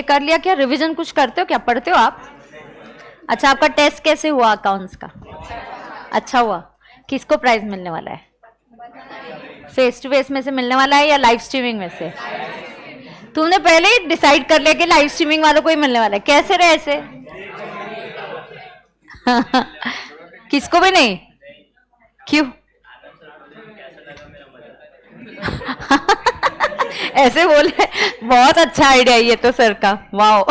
कर लिया क्या? रिवीजन कुछ करते हो क्या? पढ़ते हो आप? अच्छा, आपका टेस्ट कैसे हुआ अकाउंट्स का? अच्छा हुआ। किसको प्राइज मिलने वाला है? फेस टू फेस में से मिलने वाला है या लाइव स्ट्रीमिंग में से? तुमने पहले ही डिसाइड कर लिया कि लाइव स्ट्रीमिंग वालों को ही मिलने वाला है। कैसे रहे ऐसे? किसको भी नहीं? क्यों? ऐसे बोले, बहुत अच्छा आइडिया ये तो सर का, वाओ।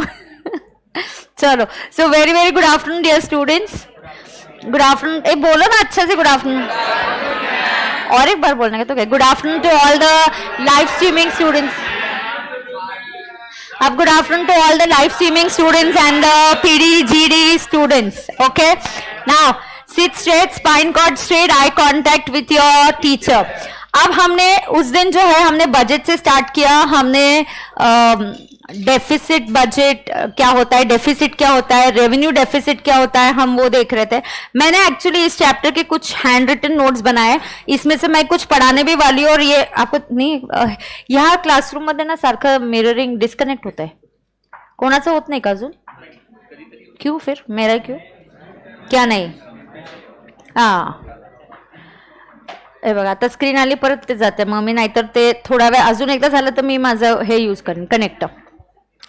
चलो, so very very good afternoon dear students. Good afternoon, एक बोलो ना अच्छे से, गुड आफ्टरनून। और एक बार बोलने का तो क्या? Good afternoon to all the live streaming students. अब good afternoon to all the live streaming students and the PD GD students. Okay, now sit straight, spine cord straight, eye contact with your teacher. अब हमने उस दिन जो है हमने budget से start किया। हमने डेफिसिट बजट क्या होता है, डेफिसिट क्या होता है, रेवेन्यू डेफिसिट क्या होता है, हम वो देख रहे थे। मैंने एक्चुअली इस चैप्टर के कुछ हैंड रिटन नोट्स बनाए, इसमें से मैं कुछ पढ़ाने भी वाली हूँ। और ये आपको नहीं, यहाँ क्लासरूम मध्ये ना सारखं मिररिंग डिस्कनेक्ट होत आहे, कोणाचं होत नाही का अजून? क्यों फिर मेरा क्यों? क्या नाही? हा, हे बघा आता स्क्रीन आली, परत ते जाते मग मी, नाहीतर ते थोडा वेळ अजून एकदा झालं तर मी माझं हे यूज करेन कनेक्टर।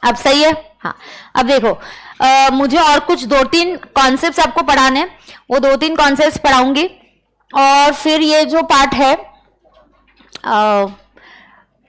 अब सही है? हाँ, अब देखो मुझे और कुछ 2-3 कॉन्सेप्ट्स आपको पढ़ाने, वो 2-3 कॉन्सेप्ट्स पढ़ाऊंगी। और फिर ये जो पार्ट है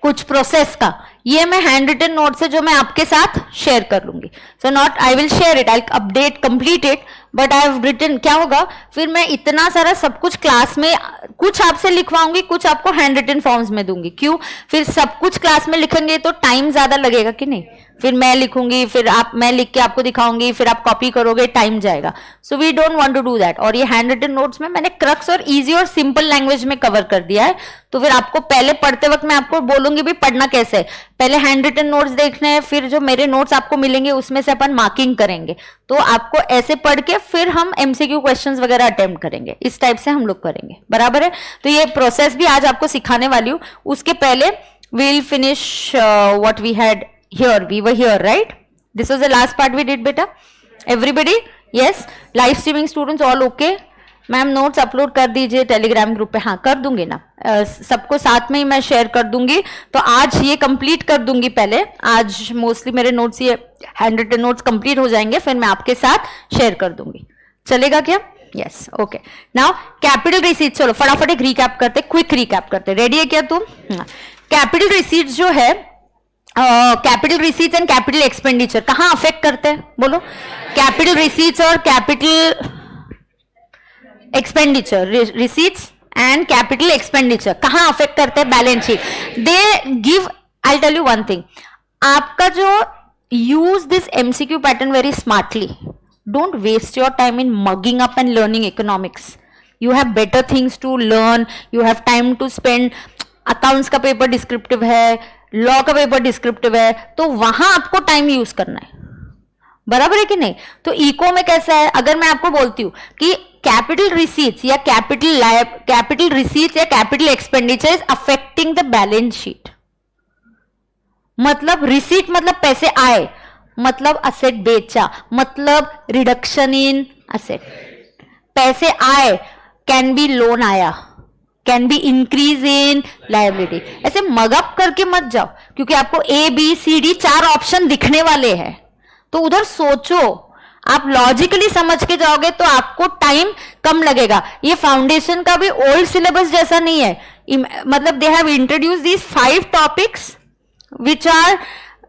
कुछ प्रोसेस का, ये मैं हैंड रिटन नोट से जो मैं आपके साथ शेयर कर लूंगी। So not I will share it, I update complete it, but I have written. क्या होगा फिर, मैं इतना सारा सब कुछ क्लास में कुछ आपसे लिखवाऊंगी, कुछ आपको हैंड रिटन फॉर्म्स में दूंगी। क्यों? फिर सब कुछ क्लास में लिखेंगे तो टाइम ज्यादा लगेगा कि नहीं? फिर मैं लिखूंगी, फिर मैं लिख के आपको दिखाऊंगी, फिर आप कॉपी करोगे, टाइम जाएगा। So we don't want to do that. और ये हैंड रिटन नोट्स में मैंने क्रक्स और इजी और सिंपल लैंग्वेज में कवर कर दिया है। तो फिर आपको पहले पढ़ते वक्त मैं आपको बोलूंगी भी पढ़ना कैसे है। पहले हैंड रिटन नोट्स देखने हैं, फिर जो मेरे नोट्स आपको मिलेंगे उसमें से अपन मार्किंग करेंगे। तो आपको ऐसे पढ़ के फिर हम एमसीक्यू क्वेश्चंस वगैरह अटेम्प्ट करेंगे, इस टाइप से हम लोग करेंगे, बराबर है? तो ये प्रोसेस भी आज आपको सिखाने वाली हूँ। उसके पहले we'll finish what we had here. We were here, right? This was the last part we did, beta. Everybody? Yes? Live streaming students all okay? Ma'am notes upload कर दीजिए टेलीग्राम ग्रुप पे। हाँ, कर दूंगी ना, सबको साथ में ही मैं शेयर कर दूंगी। तो आज ये कंप्लीट कर दूंगी पहले, आज मोस्टली मेरे नोट्स ये हैंड रिटन नोट्स कंप्लीट हो जाएंगे, फिर मैं आपके साथ शेयर कर दूंगी। चलेगा क्या? Yes, okay. Now capital receipt, चलो फटाफट एक रिकैप करते, क्विक रिकैप करते। रेडी है क्या तुम? कैपिटल रिसीट जो है, capital receipts and capital expenditure कहां अफेक्ट करते हैं? बोलो। कैपिटल रिसीट्स और capital expenditure, receipts and capital expenditure कहां अफेक्ट करते हैं? Balance sheet. They give, I tell you one thing, आपका जो use this MCQ pattern very smartly, don't waste your time in mugging up and learning economics. You have better things to learn, you have time to spend. Accounts का paper descriptive है, law का paper descriptive है, तो वहां आपको time use करना है, बराबर है कि नहीं? तो इको में कैसा है, अगर मैं आपको बोलती हूं कि कैपिटल रिसीट्स या कैपिटल रिसीट्स या capital expenditure is affecting the balance sheet, मतलब रिसीट मतलब पैसे आए, मतलब असेट बेचा, मतलब रिडक्शन इन असेट। पैसे आए, कैन बी लोन आया, can be increase in liability. ऐसे मगअप करके मत जाओ, क्योंकि आपको A B C D 4 option दिखने वाले हैं, तो उधर सोचो। आप लॉजिकली समझ के जाओगे तो आपको टाइम कम लगेगा। ये फाउंडेशन का भी ओल्ड सिलेबस जैसा नहीं है, मतलब they have introduce these 5 topics which are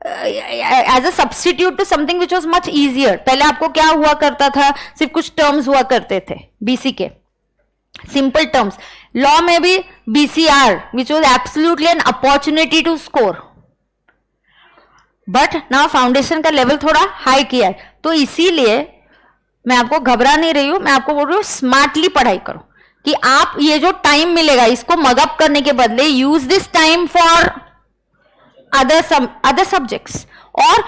as a substitute to something which was much easier. पहले आपको क्या हुआ करता था, सिर्फ कुछ टर्म्स हुआ करते थे बीसी के, सिंपल टर्म्स। लॉ में भी BCR which was absolutely an opportunity to score, but now foundation का लेवल थोड़ा हाई किया है। तो इसीलिए मैं आपको घबरा नहीं रही हूं, मैं आपको बोल रही हूं स्मार्टली पढ़ाई करो, कि आप ये जो टाइम मिलेगा इसको मगअप करने के बदले use this time for other subjects, और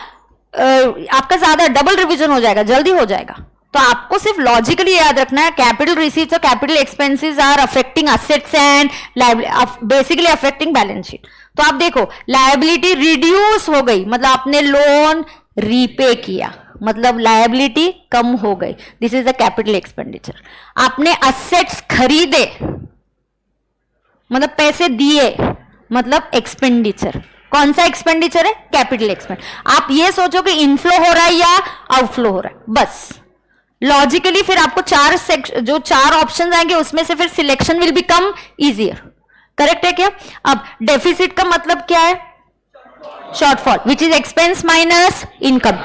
आपका ज्यादा डबल रिवीजन हो जाएगा, जल्दी हो जाएगा। तो आपको सिर्फ लॉजिकली याद रखना है, कैपिटल रिसीट्स और capital expenses are affecting assets and basically affecting balance sheet. तो आप देखो लायबिलिटी रिड्यूस हो गई, मतलब आपने लोन रीपे किया, मतलब लायबिलिटी कम हो गई, this is the capital expenditure. आपने असेट्स खरीदे मतलब पैसे दिए, मतलब एक्सपेंडिचर। कौन सा एक्सपेंडिचर है? Capital expenditure. आप ये सोचो कि इनफ्लो हो रहा है या आउटफ्लो हो रहा है, बस लॉजिकली फिर आपको जो चार ऑप्शंस आएंगे उसमें से फिर selection will become easier. Correct है क्या? अब डेफिसिट का मतलब क्या है? Shortfall, which is expense minus income.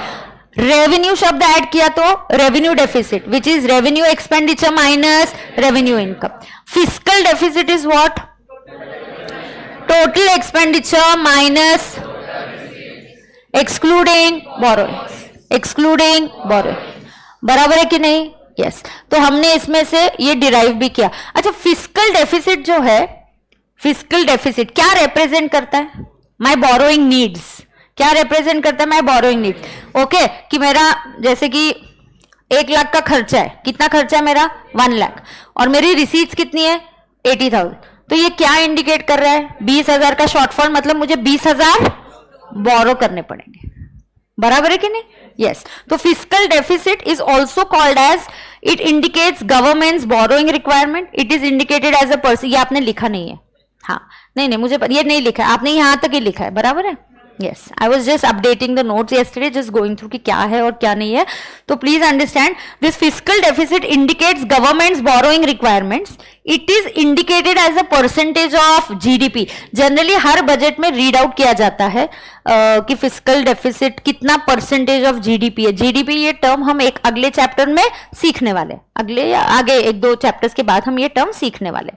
Revenue शब्द ऐड किया तो revenue deficit, which is revenue expenditure minus revenue income. Fiscal deficit is what? Total expenditure minus excluding borrowings, excluding borrowing. बराबर है कि नहीं? यस। तो हमने इसमें से ये डिराइव भी किया। अच्छा, फिस्कल डेफिसिट जो है, फिस्कल डेफिसिट क्या रिप्रेजेंट करता है? My borrowing needs. क्या रिप्रेजेंट करता है? My borrowing needs. ओके, कि मेरा जैसे कि 1 लाख का खर्चा है, कितना खर्चा है मेरा? 1 लाख, और मेरी रिसीट्स कितनी है? 80,000। तो ये क्या इंडिकेट कर रहा है? 20,000 का शॉर्टफॉल, मतलब मुझे 20,000 बोरो करने पड़ेंगे। बराबर है कि नहीं? यस। तो fiscal deficit is also called as, it indicates government's borrowing requirement, it is indicated as a person. ये आपने लिखा नहीं है, हाँ नहीं मुझे ये नहीं लिखा है, आपने यहां तक ही लिखा है। बराबर है? Yes, I was just updating the notes yesterday, just going through कि क्या है और क्या नहीं है। तो please understand, this fiscal deficit indicates government's borrowing requirements. It is indicated as a percentage of GDP. Generally her budget में read out किया जाता है कि फिस्कल डेफिसिट कितना परसेंटेज ऑफ जीडीपी है। जीडीपी ये टर्म हम एक अगले चैप्टर में सीखने वाले, अगले या आगे 1-2 चैप्टर्स के बाद हम ये टर्म सीखने वाले।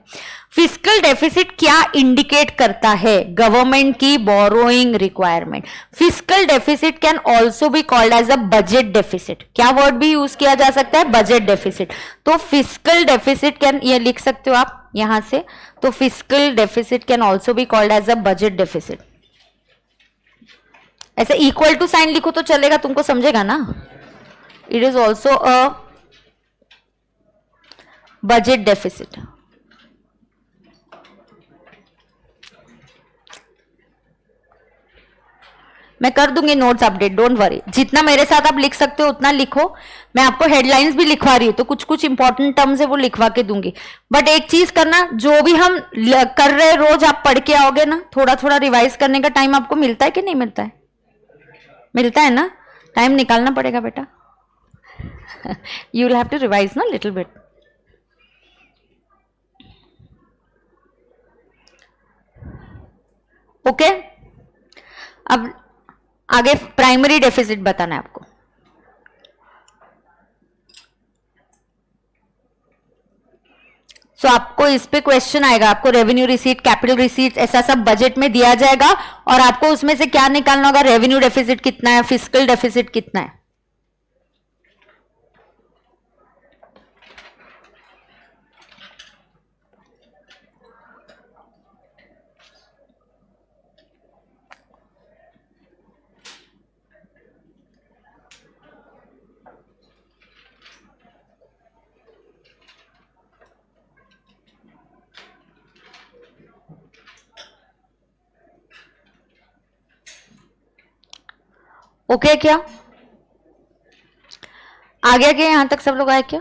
फिस्कल डेफिसिट क्या इंडिकेट करता है? गवर्नमेंट की borrowing requirement. Fiscal deficit can also be called as a budget deficit. क्या वर्ड भी यूज किया जा सकता है? Budget deficit. तो फिस्कल डेफिसिट कैन, ये लिख सकते हो आप यहां से, तो fiscal deficit can also be called as a budget deficit. ऐसे इक्वल टू साइन लिखो तो चलेगा, तुमको समझेगा ना? It is also a budget deficit. मैं कर दूंगी नोट्स अपडेट, डोंट वरी। जितना मेरे साथ आप लिख सकते हो उतना लिखो। मैं आपको हेडलाइंस भी लिखवा रही हूं, तो कुछ कुछ इंपॉर्टेंट टर्म्स है वो लिखवा के दूंगी। बट एक चीज करना, जो भी हम कर रहे रोज आप पढ़ के आओगे ना, थोड़ा थोड़ा रिवाइज करने का टाइम आपको मिलता है कि नहीं मिलता है? मिलता है ना? टाइम निकालना पड़ेगा बेटा। You will have to revise ना लिटिल बिट। ओके, अब आगे प्राइमरी डेफिसिट बताना है आपको। सो आपको इस पे क्वेश्चन आएगा, आपको रेवेन्यू रिसीट, कैपिटल रिसीट, ऐसा सब बजट में दिया जाएगा और आपको उसमें से क्या निकालना होगा? रेवेन्यू डेफिसिट कितना है, फिस्कल डेफिसिट कितना है। ओके क्या? आ गया क्या? यहां तक सब लोग आए क्या?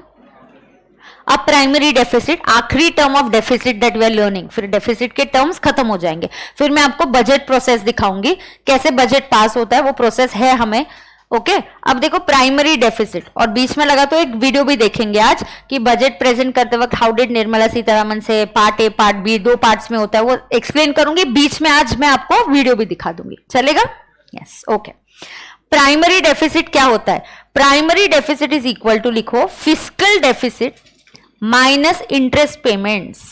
अब प्राइमरी डेफिसिट, आखिरी term of deficit that we are learning. फिर डेफिसिट के टर्म्स खत्म हो जाएंगे, फिर मैं आपको बजट प्रोसेस दिखाऊंगी, कैसे बजट पास होता है, वो प्रोसेस है हमें। ओके, अब देखो प्राइमरी डेफिसिट, और बीच में लगा तो एक वीडियो भी देखेंगे आज कि बजट प्रेजेंट करते वक्त हाउ डिड निर्मला सीतारमन से part A part B 2 parts में होता है, वो एक्सप्लेन करूंगी बीच में। आज मैं आपको वीडियो भी दिखा दूंगी, चलेगा? Yes, okay. प्राइमरी डेफिसिट क्या होता है? Primary deficit is equal to, लिखो, fiscal deficit minus interest payments.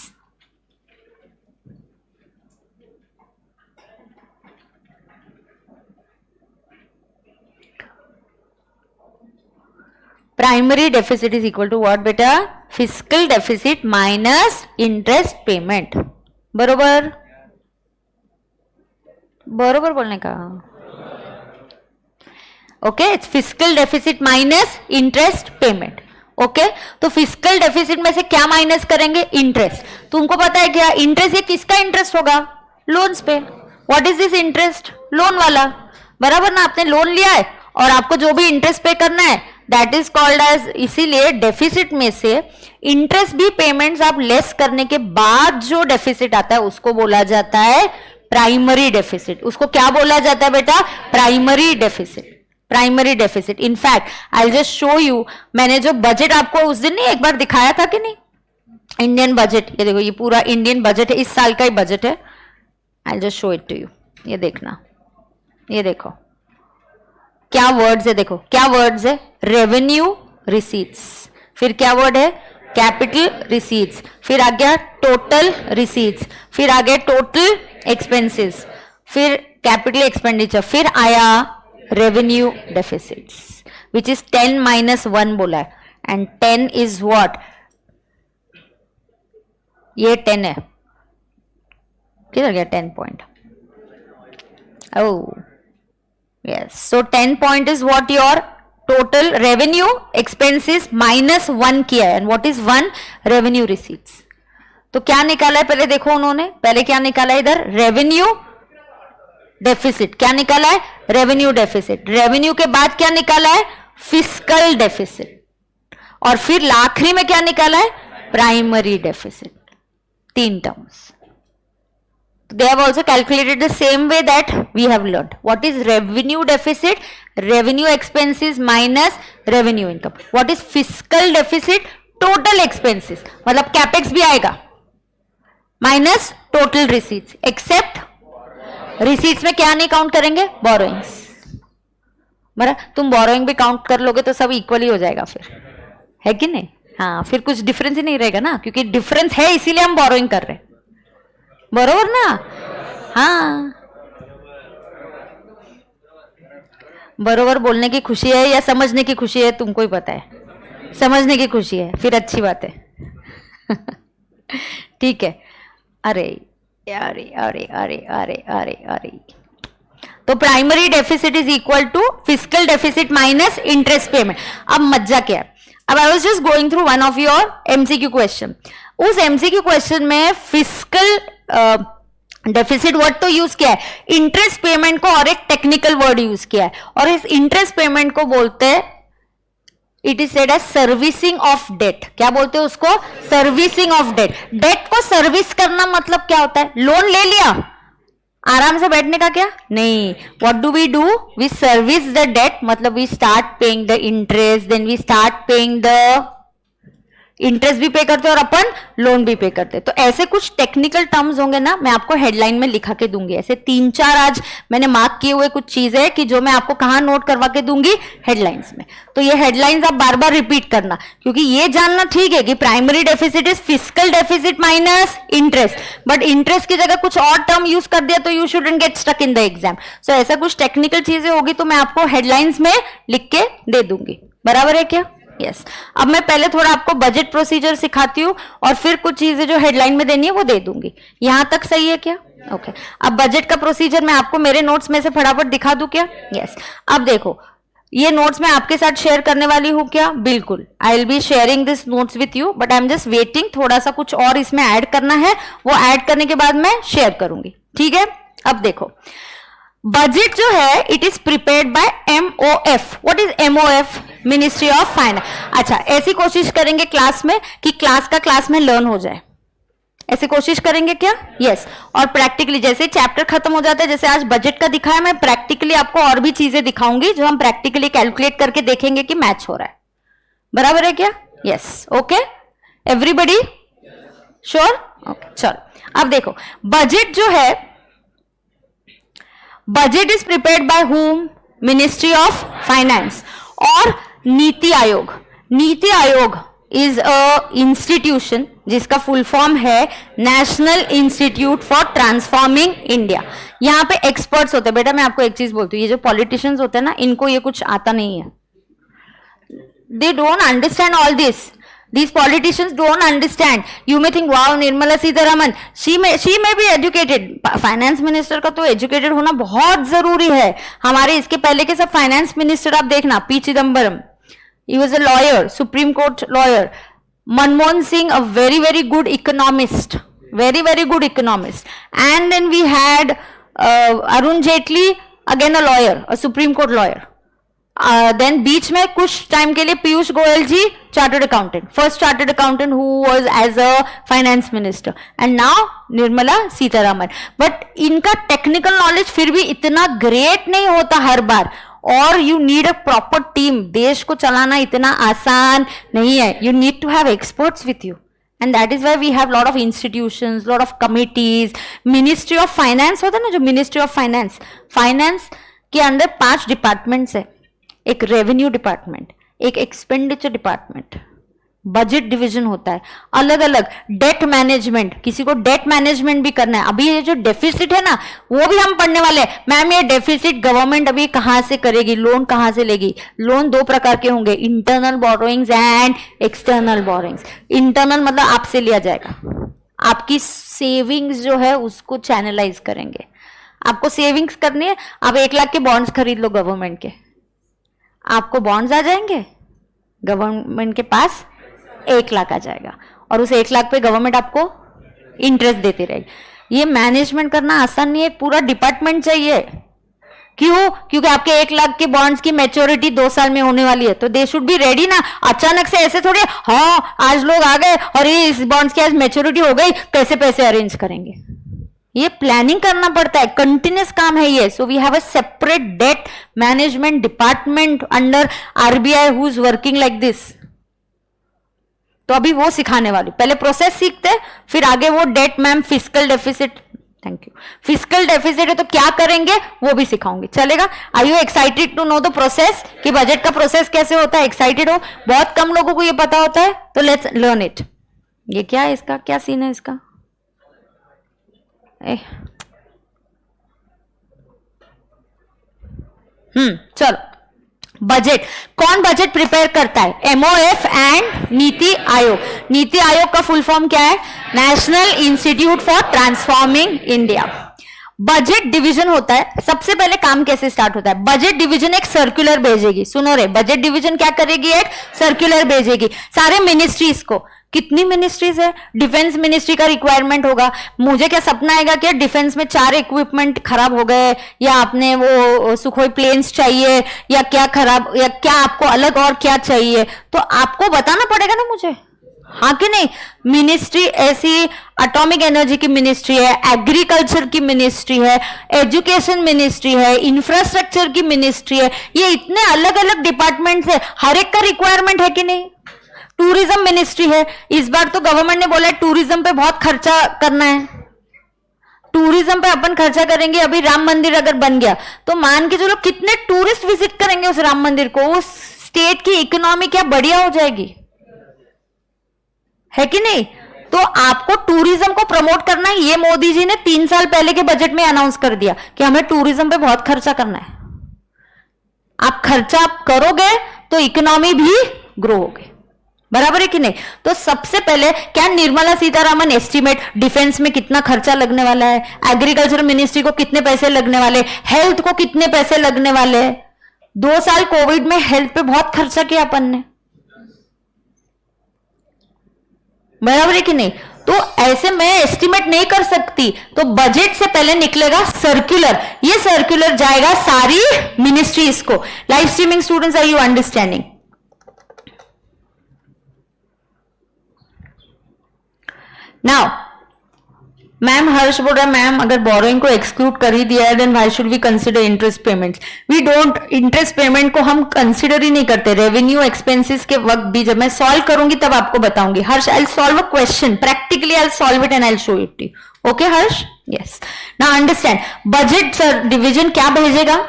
Primary deficit is equal to what बेटा? Fiscal deficit minus interest payment. बरोबर? बरोबर बोलने का। Okay, it's fiscal deficit minus interest payment. Okay, तो फिस्कल डेफिसिट में से क्या माइनस करेंगे? इंटरेस्ट। तुमको पता है क्या इंटरेस्ट? ये किसका इंटरेस्ट होगा? लोन्स पे। What is this interest? Loan वाला। बराबर ना? आपने लोन लिया है और आपको जो भी इंटरेस्ट पे करना है दैट इज कॉल्ड एज, इसीलिए डेफिसिट में से इंटरेस्ट भी पेमेंट्स आप लेस करने के बाद जो डेफिसिट आता है उसको बोला जाता है प्राइमरी डेफिसिट। उसको क्या बोला जाता है बेटा? Primary deficit. Primary deficit. In fact I just show you, मैंने जो बजट आपको उस दिन नहीं एक बार दिखाया था कि नहीं, इंडियन बजट, ये देखो, ये पूरा इंडियन बजट है, इस साल का ही बजट है। I just show it to you, ये देखना, ये देखो क्या वर्ड्स है, देखो क्या वर्ड्स है, रेवेन्यू रिसीट्स, फिर क्या वर्ड है, कैपिटल रिसीट्स, फिर आ गया टोटल रिसीट्स, फिर आ गया टोटल एक्सपेंसेस, फिर कैपिटल एक्सपेंडिचर, फिर आया रेवेन्यू डेफिसिट्स विच इज 10-1 बोला है। एंड 10 इज व्हाट, ये 10 है, किधर गया 10 point? Oh yes, so 10 point is what, your total revenue expenses -1 किया है। And what is 1? Revenue receipts. तो क्या निकाला है पहले देखो उन्होंने, पहले क्या निकाला है इधर, रेवेन्यू डेफिसिट। क्या निकाला है? Revenue deficit. रेवेन्यू के बाद क्या निकाला है? Fiscal deficit. और फिर आखिरी में क्या निकाला है? Primary deficit. 3 terms. They have also calculated the same way that we have learned. What is revenue deficit? Revenue expenses minus revenue income. What is fiscal deficit? Total expenses. मतलब capex भी आएगा minus total receipts. Except receipts में क्या नहीं count करेंगे? borrowings. बराबर, तुम borrowing भी काउंट कर लोगे तो सब इक्वली हो जाएगा फिर, है कि नहीं? हाँ, फिर कुछ डिफरेंस ही नहीं रहेगा ना, क्योंकि डिफरेंस है इसीलिए हम borrowing कर रहे हैं, बरोबर ना? हाँ, बरोबर बोलने की खुशी है या समझने की खुशी है तुमको ही पता है। समझने की खुशी है, फिर अच्छी बात है। ठीक है। अरे अरे अरे अरे अरे अरे अरे, तो primary deficit is equal to fiscal deficit minus interest payment. अब मज्जा क्या है, अब I was just going through one of your MCQ question. उस एमसीक्यू क्वेश्चन में फिस्कल डेफिसिट वर्ड तो यूज किया है, इंटरेस्ट पेमेंट को और एक टेक्निकल वर्ड यूज किया है, और इस इंटरेस्ट पेमेंट को बोलते हैं, it is said as servicing of debt. क्या बोलते हैं उसको? Servicing of debt. डेट को सर्विस करना मतलब क्या होता है? लोन ले लिया, आराम से बैठने का क्या? नहीं, what do? We service the debt, मतलब we start paying the interest, then we start paying the interest भी पे करते और अपन लोन भी पे करते। तो ऐसे कुछ टेक्निकल टर्म्स होंगे ना, मैं आपको हेडलाइन में लिखा के दूंगी। ऐसे 3-4 आज मैंने मार्क किए हुए कुछ चीजें कि जो मैं आपको कहां नोट करवा के दूंगी? हेडलाइंस में। तो ये हेडलाइंस आप बार बार रिपीट करना, क्योंकि ये जानना ठीक है कि primary deficit is fiscal deficit minus interest, but interest की जगह कुछ और टर्म यूज कर दिया तो you shouldn't get stuck in the exam. So ऐसा कुछ टेक्निकल चीजें होगी तो मैं आपको हेडलाइंस में लिख के दे दूंगी। बराबर है क्या? यस। अब मैं पहले थोड़ा आपको बजट प्रोसीजर सिखाती हूँ और फिर कुछ चीजें जो हेडलाइन में देनी है वो दे दूंगी। यहां तक सही है क्या? ओके। अब बजट का प्रोसीजर मैं आपको मेरे नोट्स में से फटाफट दिखा दूं क्या? यस। अब देखो, ये नोट्स मैं आपके साथ शेयर करने वाली हूं क्या? बिल्कुल, I will be sharing this notes with you, but I am just waiting, थोड़ा सा कुछ और इसमें ऐड करना है, वो ऐड करने के बाद मैं शेयर करूंगी। ठीक है। अब देखो, बजट जो है it is prepared by MOF। What is MOF? Ministry of finance. अच्छा, ऐसी कोशिश करेंगे क्लास में कि क्लास में लर्न हो जाए, ऐसी कोशिश करेंगे क्या? यस। और प्रैक्टिकली जैसे चैप्टर खत्म हो जाता है, जैसे आज बजट का दिखाया, मैं प्रैक्टिकली आपको और भी चीजें दिखाऊंगी जो हम प्रैक्टिकली कैलकुलेट करके देखेंगे कि मैच हो रहा है। बराबर है क्या? Yes. Okay, everybody sure? Okay, चलो अब देखो, बजट जो है, budget is prepared by whom? Ministry of finance. और NITI Aayog, NITI Aayog is a institution जिसका फुल फॉर्म है national institute for transforming India. यहां पे एक्सपर्ट्स होते हैं। बेटा मैं आपको एक चीज बोलती हूँ, ये जो पॉलिटिशियंस होते हैं ना, इनको ये कुछ आता नहीं है। They don't understand all this. These politicians don't understand. You may think, wow, Nirmala Sitharaman, she may be educated. Finance minister का तो एजुकेटेड होना बहुत जरूरी है। हमारे इसके पहले के सब फाइनेंस मिनिस्टर आप देखना, P Chidambaram, he was a lawyer, Supreme Court lawyer. Manmohan Singh, a very very good economist, very very good economist. And then we had Arun Jaitley, again a lawyer, a Supreme Court lawyer. Then बीच में कुछ time के लिए Piyush Goyal ji chartered accountant, first chartered accountant who was as a finance minister, and now Nirmala Sitharaman. But इनका technical knowledge फिर भी इतना great नहीं होता हर बार, और you need a proper team. देश को चलाना इतना आसान नहीं है. You need to have experts with you, and that is why we have lot of institutions, lot of committees. Ministry of Finance होता है ना, जो Ministry of Finance, फाइनेंस के अंदर 5 डिपार्टमेंट्स है. एक रेवेन्यू डिपार्टमेंट, एक एक्सपेंडिचर डिपार्टमेंट, बजट डिवीजन होता है, अलग अलग डेट मैनेजमेंट, किसी को डेट मैनेजमेंट भी करना है. अभी ये जो डेफिसिट है ना, वो भी हम पढ़ने वाले हैं. मैम ये डेफिसिट गवर्नमेंट अभी कहां से करेगी, लोन कहां से लेगी. लोन 2 प्रकार के होंगे, internal borrowings and external borrowings. Internal मतलब आपसे लिया जाएगा, आपकी सेविंग्स जो है उसको चैनलाइज करेंगे. आपको सेविंग्स करनी है, आप 1 लाख के बॉन्ड्स खरीद लो गवर्नमेंट के, आपको बॉन्ड्स आ जाएंगे, गवर्नमेंट के पास 1 लाख आ जाएगा, और उस 1 लाख पे गवर्नमेंट आपको इंटरेस्ट देती रहेगी. ये मैनेजमेंट करना आसान नहीं है, पूरा डिपार्टमेंट चाहिए. क्यों? क्योंकि आपके 1 लाख के बॉन्ड्स की मैच्योरिटी 2 साल में होने वाली है, तो दे शुड बी रेडी ना. अचानक से ऐसे थोड़ी हाँ आज लोग आ गए और ये इस बॉन्ड्स की आज मैच्योरिटी हो गई, कैसे पैसे अरेंज करेंगे. ये प्लानिंग करना पड़ता है, कंटिन्यूस काम है ये. So we have a separate debt management department under RBI who is working like this. तो अभी वो सिखाने वाली, पहले प्रोसेस सीखते, फिर आगे वो debt. Ma'am fiscal deficit, thank you, fiscal deficit है तो क्या करेंगे वो भी सिखाऊंगी, चलेगा. Are you excited to know the process, कि बजट का प्रोसेस कैसे होता है? एक्साइटेड हो? बहुत कम लोगों को ये पता होता है, तो लेट्स लर्न इट. ये क्या है, इसका क्या सीन है इसका? चलो, बजट कौन बजट प्रिपेयर करता है? MOF and NITI Aayog. नीति आयोग का फुल फॉर्म क्या है? National institute for transforming India. Budget division होता है. सबसे पहले काम कैसे स्टार्ट होता है? बजट डिवीजन एक सर्कुलर भेजेगी. सुनो रे, बजट डिवीजन क्या करेगी? एक सर्कुलर भेजेगी सारे मिनिस्ट्रीज को. कितनी मिनिस्ट्रीज है? डिफेंस मिनिस्ट्री का रिक्वायरमेंट होगा. मुझे क्या सपना आएगा कि डिफेंस में 4 इक्विपमेंट खराब हो गए, या आपने वो सुखोई प्लेन्स चाहिए, या क्या खराब, या क्या आपको अलग और क्या चाहिए, तो आपको बताना पड़ेगा ना मुझे, हाँ कि नहीं. मिनिस्ट्री ऐसी एटॉमिक एनर्जी की मिनिस्ट्री है, एग्रीकल्चर की मिनिस्ट्री है, एजुकेशन मिनिस्ट्री है, इंफ्रास्ट्रक्चर की मिनिस्ट्री है. ये इतने अलग अलग डिपार्टमेंट्स है, हर एक का रिक्वायरमेंट है कि नहीं. टूरिज्म मिनिस्ट्री है. इस बार तो गवर्नमेंट ने बोला है टूरिज्म पे बहुत खर्चा करना है. टूरिज्म पे अपन खर्चा करेंगे. अभी राम मंदिर अगर बन गया तो मान के चलो कितने टूरिस्ट विजिट करेंगे उस राम मंदिर को. उस स्टेट की इकोनॉमी क्या बढ़िया हो जाएगी, है कि नहीं. तो आपको टूरिज्म को प्रमोट करना है. ये मोदी जी ने 3 साल पहले के बजट में अनाउंस कर दिया कि हमें टूरिज्म पे बहुत खर्चा करना है. आप खर्चा करोगे तो इकोनॉमी भी ग्रो होगी, बराबर है कि नहीं. तो सबसे पहले क्या निर्मला सीतारामन एस्टिमेट डिफेंस में कितना खर्चा लगने वाला है, एग्रीकल्चर मिनिस्ट्री को कितने पैसे लगने वाले, हेल्थ को कितने पैसे लगने वाले. 2 साल कोविड में हेल्थ पे बहुत खर्चा किया अपन ने, बराबर है कि नहीं. तो ऐसे मैं एस्टिमेट नहीं कर सकती, तो बजट से पहले निकलेगा सर्कुलर. ये सर्कुलर जाएगा सारी मिनिस्ट्रीज को. Live streaming students, are you understanding? Now ma'am Harsh बोल रहा है मैम अगर बोरोइंग को एक्सक्लूड कर ही दिया है then why should we consider interest payments. We don't, interest payment को हम कंसीडर ही नहीं करते. रेवेन्यू एक्सपेंसेस के वक्त भी जब मैं सॉल्व करूंगी तब आपको बताऊंगी. Harsh, I will solve a question practically, I will solve it and I will show it to you. Okay Harsh? Yes. Now understand. Budget division क्या भेजेगा?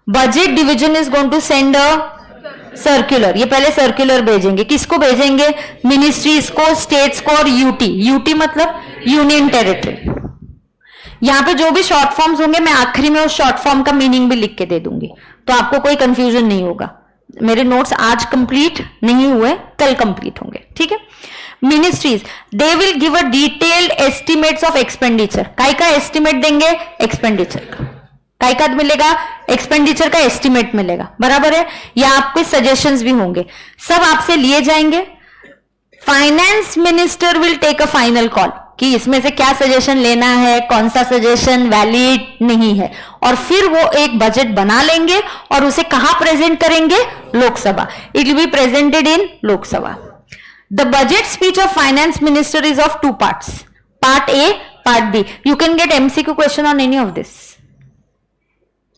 Budget division is going to send a circular. ये पहले circular भेजेंगे. किसको भेजेंगे? Ministries को, states को और यूटी. यूटी मतलब यूनियन टेरिटरी. यहां पे जो भी शॉर्ट फॉर्म्स होंगे मैं आखिरी में उस शॉर्ट फॉर्म का मीनिंग भी लिख के दे दूंगी, तो आपको कोई कंफ्यूजन नहीं होगा. मेरे नोट्स आज कंप्लीट नहीं हुए, कल कंप्लीट होंगे, ठीक है. Ministries they will give a detailed estimates of expenditure. काय का एस्टिमेट देंगे? एक्सपेंडिचर का. काय का मिलेगा? एक्सपेंडिचर का एस्टिमेट मिलेगा, बराबर है. या आपके सजेशंस भी होंगे, सब आपसे लिए जाएंगे. Finance minister will take a final call. कि इसमें से क्या सजेशन लेना है, कौन सा सजेशन वैलिड नहीं है, और फिर वो एक बजट बना लेंगे और उसे कहां प्रेजेंट करेंगे? Lok Sabha. It will be presented in Lok Sabha. The budget speech of finance minister is of 2 parts, part A, part B. You can get MCQ question on any of this.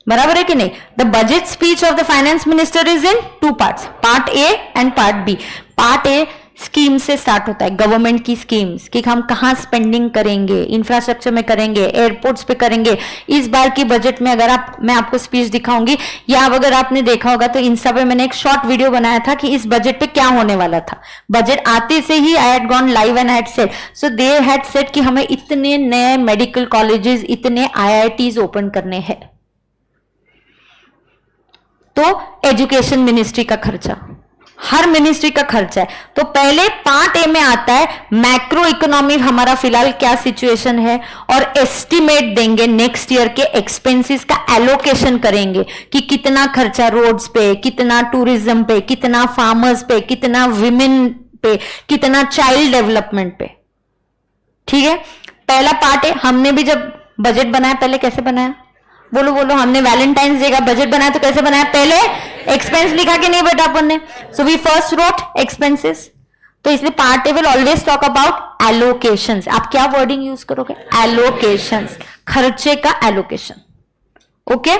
बराबर है कि नहीं? The budget speech of the finance minister is in 2 parts, part A and part B. Part A scheme से start होता है, government की schemes कि हम कहां स्पेंडिंग करेंगे, इंफ्रास्ट्रक्चर में करेंगे, एयरपोर्ट्स पे करेंगे. इस बार की बजट में अगर मैं आपको स्पीच दिखाऊंगी, या अगर आपने देखा होगा तो इंस्टा पे मैंने एक शॉर्ट वीडियो बनाया था कि इस बजट पे क्या होने वाला था. बजट आते से ही I had gone live and had said, so they had said कि हमें इतने नए मेडिकल कॉलेजेस, इतने IITs ओपन करने हैं. तो एजुकेशन मिनिस्ट्री का खर्चा, हर मिनिस्ट्री का खर्चा है. तो पहले पार्ट ए में आता है मैक्रो इकोनॉमी, हमारा फिलहाल क्या सिचुएशन है, और एस्टिमेट देंगे नेक्स्ट ईयर के एक्सपेंसेस का, एलोकेशन करेंगे कि कितना खर्चा रोड्स पे, कितना टूरिज्म पे, कितना फार्मर्स पे, कितना विमेन पे, कितना चाइल्ड डेवलपमेंट पे. ठीक है, पहला पार्ट है. हमने भी जब बजट बनाया, पहले कैसे बनाया? बोलो बोलो. हमने वैलेंटाइंस डे का बजट बनाया तो कैसे बनाया? पहले एक्सपेंस लिखा कि नहीं बेटा अपन ने? So we first wrote expenses. तो इसलिए part A will always talk about allocations. आप क्या वर्डिंग यूज करोगे? एलोकेशंस, खर्चे का allocation. Okay.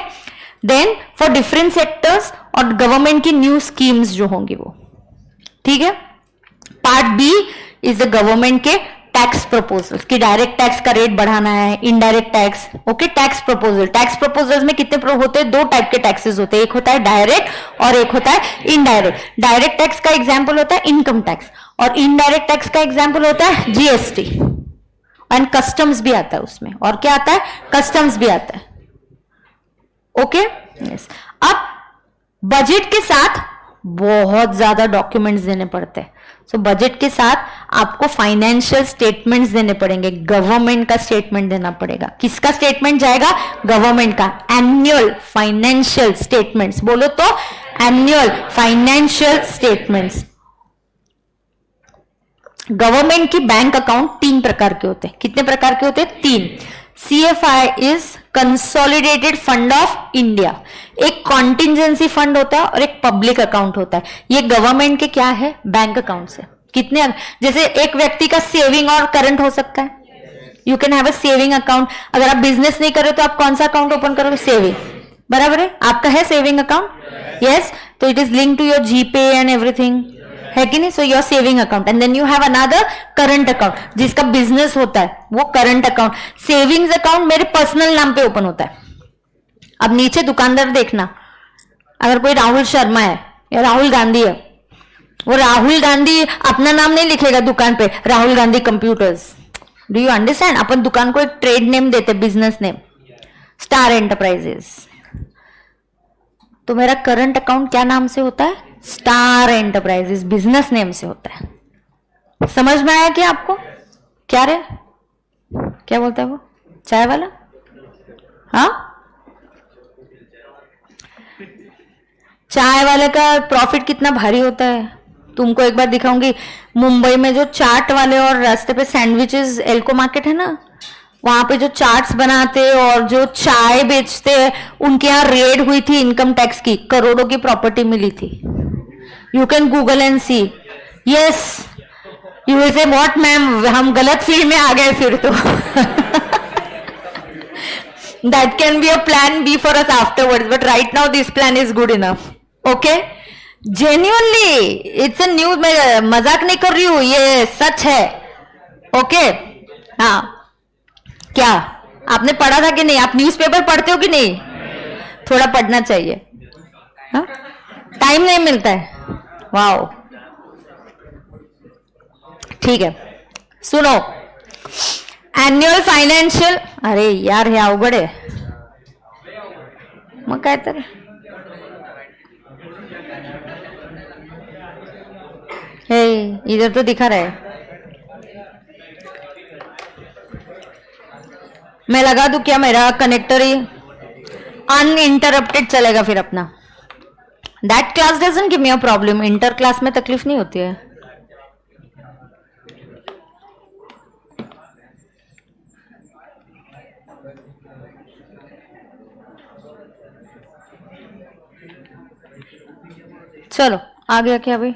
Then for different sectors और गवर्नमेंट की न्यू स्कीम्स जो होंगी वो. ठीक है. Part B is the government के टैक्स प्रपोजल्स कि डायरेक्ट टैक्स का रेट बढ़ाना है, indirect tax. Okay. Tax proposal. Tax proposals में कितने होते हैं? 2 टाइप के टैक्सेस होते हैं, एक होता है डायरेक्ट और एक होता है इनडायरेक्ट. डायरेक्ट टैक्स का एग्जांपल होता है इनकम टैक्स, और इनडायरेक्ट टैक्स का एग्जांपल होता है GST. एंड कस्टम्स भी आता है उसमें. और क्या आता है? कस्टम्स भी आता है. ओके. यस. अब बजट के साथ बहुत ज्यादा डॉक्यूमेंट्स देने पड़ते हैं. सो बजट के साथ आपको फाइनेंशियल स्टेटमेंट्स देने पड़ेंगे. गवर्नमेंट का स्टेटमेंट देना पड़ेगा. किसका स्टेटमेंट जाएगा? गवर्नमेंट का. Annual financial statements. बोलो तो एनुअल फाइनेंशियल स्टेटमेंट्स. गवर्नमेंट की बैंक अकाउंट 3 प्रकार के होते हैं. कितने प्रकार के होते हैं? 3. CFI is consolidated fund of India. एक कॉन्टिजेंसी फंड होता है और एक पब्लिक अकाउंट होता है. ये गवर्नमेंट के क्या है? बैंक अकाउंट से. कितने? जैसे एक व्यक्ति का सेविंग और करंट हो सकता है. You can have a saving account. अगर आप बिजनेस नहीं कर रहे तो आप कौन सा अकाउंट ओपन करोगे? सेविंग. बराबर है. आपका है सेविंग अकाउंट? यस. तो it is link to your GPay and everything, है कि नहीं? So your saving account. And then you have another current account जिसका बिजनेस होता है, वो करंट अकाउंट. सेविंग्स अकाउंट मेरे पर्सनल नाम पे ओपन होता है. अब नीचे दुकानदार देखना, अगर कोई राहुल शर्मा है या राहुल गांधी है, वो राहुल गांधी अपना नाम नहीं लिखेगा दुकान पे, Rahul Gandhi computers. Do you understand? अपन दुकान को एक ट्रेड नेम देते, बिजनेस नेम, स्टार एंटरप्राइजेस. तो मेरा करंट अकाउंट क्या नाम से होता है? स्टार एंटरप्राइजेस, बिजनेस नेम से होता है. समझ में आया क्या आपको? क्या रे, क्या बोलता है वो चाय वाला? हाँ, चाय वाले का प्रॉफिट कितना भारी होता है. तुमको एक बार दिखाऊंगी. मुंबई में जो चाट वाले और रास्ते पे सैंडविचेस, एल्को मार्केट है ना, वहां पे जो चाट्स बनाते और जो चाय बेचते, उनके यहाँ रेड हुई थी इनकम टैक्स की. करोड़ों की प्रॉपर्टी मिली थी. You can Google and see. Yes, you will say what ma'am, हम गलत फील्ड में आ गए फिर तो. That can be a plan B for us afterwards, but right now this plan is good enough. Okay. Genuinely it's a news. मैं मजाक नहीं कर रही हूं, ये सच है. ओके. हाँ, क्या आपने पढ़ा था कि नहीं? आप न्यूज़पेपर पढ़ते हो कि नहीं? थोड़ा पढ़ना चाहिए. हाँ, टाइम नहीं मिलता है. वाओ. ठीक है, सुनो. एन्युअल फायनान्शियल, अरे यार हे अवघड आहे. मग काय तर. हे इधर तो दिखा रहा है. मैं लगा दूं क्या? मेरा कनेक्टर ही अनइंटरप्टेड चलेगा फिर अपना. That class doesn't give me a problem. Inter class में तकलीफ नहीं होती है. चलो आ गया क्या अभी?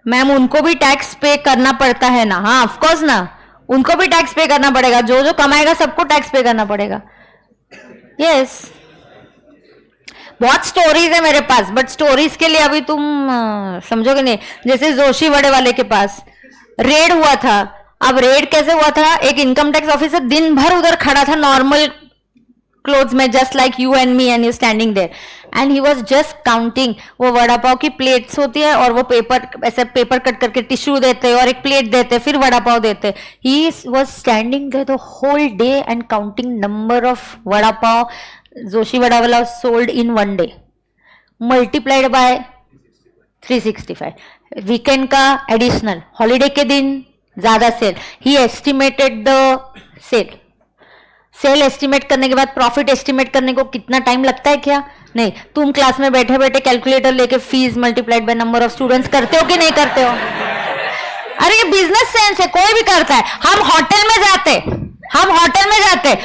मैम उनको भी टैक्स पे करना पड़ता है ना? हाँ ऑफ कोर्स ना, उनको भी टैक्स पे करना पड़ेगा, जो जो कमाएगा सबको टैक्स पे करना पड़ेगा। यस बहुत स्टोरीज है मेरे पास, बट स्टोरीज के लिए अभी तुम समझोगे नहीं। जैसे जोशी वड़े वाले के पास रेड हुआ था। अब रेड कैसे हुआ था? एक इनकम टैक्स ऑफिसर दिन भर उधर खड़ा था नॉर्मल क्लोथ्स में, just like you and me, and you standing there, and he was just counting. वो वड़ा पाव की प्लेट्स होती है और वो पेपर ऐसे पेपर कट करके टिश्यू देते और एक प्लेट देते, फिर वड़ा पाव देते। He was standing there the whole day and counting number of vada pav Joshi vada वाला sold in one day, multiplied by 365। Weekend का एडिशनल, हॉलीडे के दिन ज्यादा sale. He estimated the sale. Sale estimate करने के बाद प्रॉफिट एस्टिमेट करने को कितना टाइम लगता है क्या? नहीं। तुम क्लास में बैठे बैठे कैलकुलेटर लेके fees multiplied by number of students करते हो कि नहीं करते हो? अरे ये बिजनेस सेंस है, कोई भी करता है। हम होटल में जाते,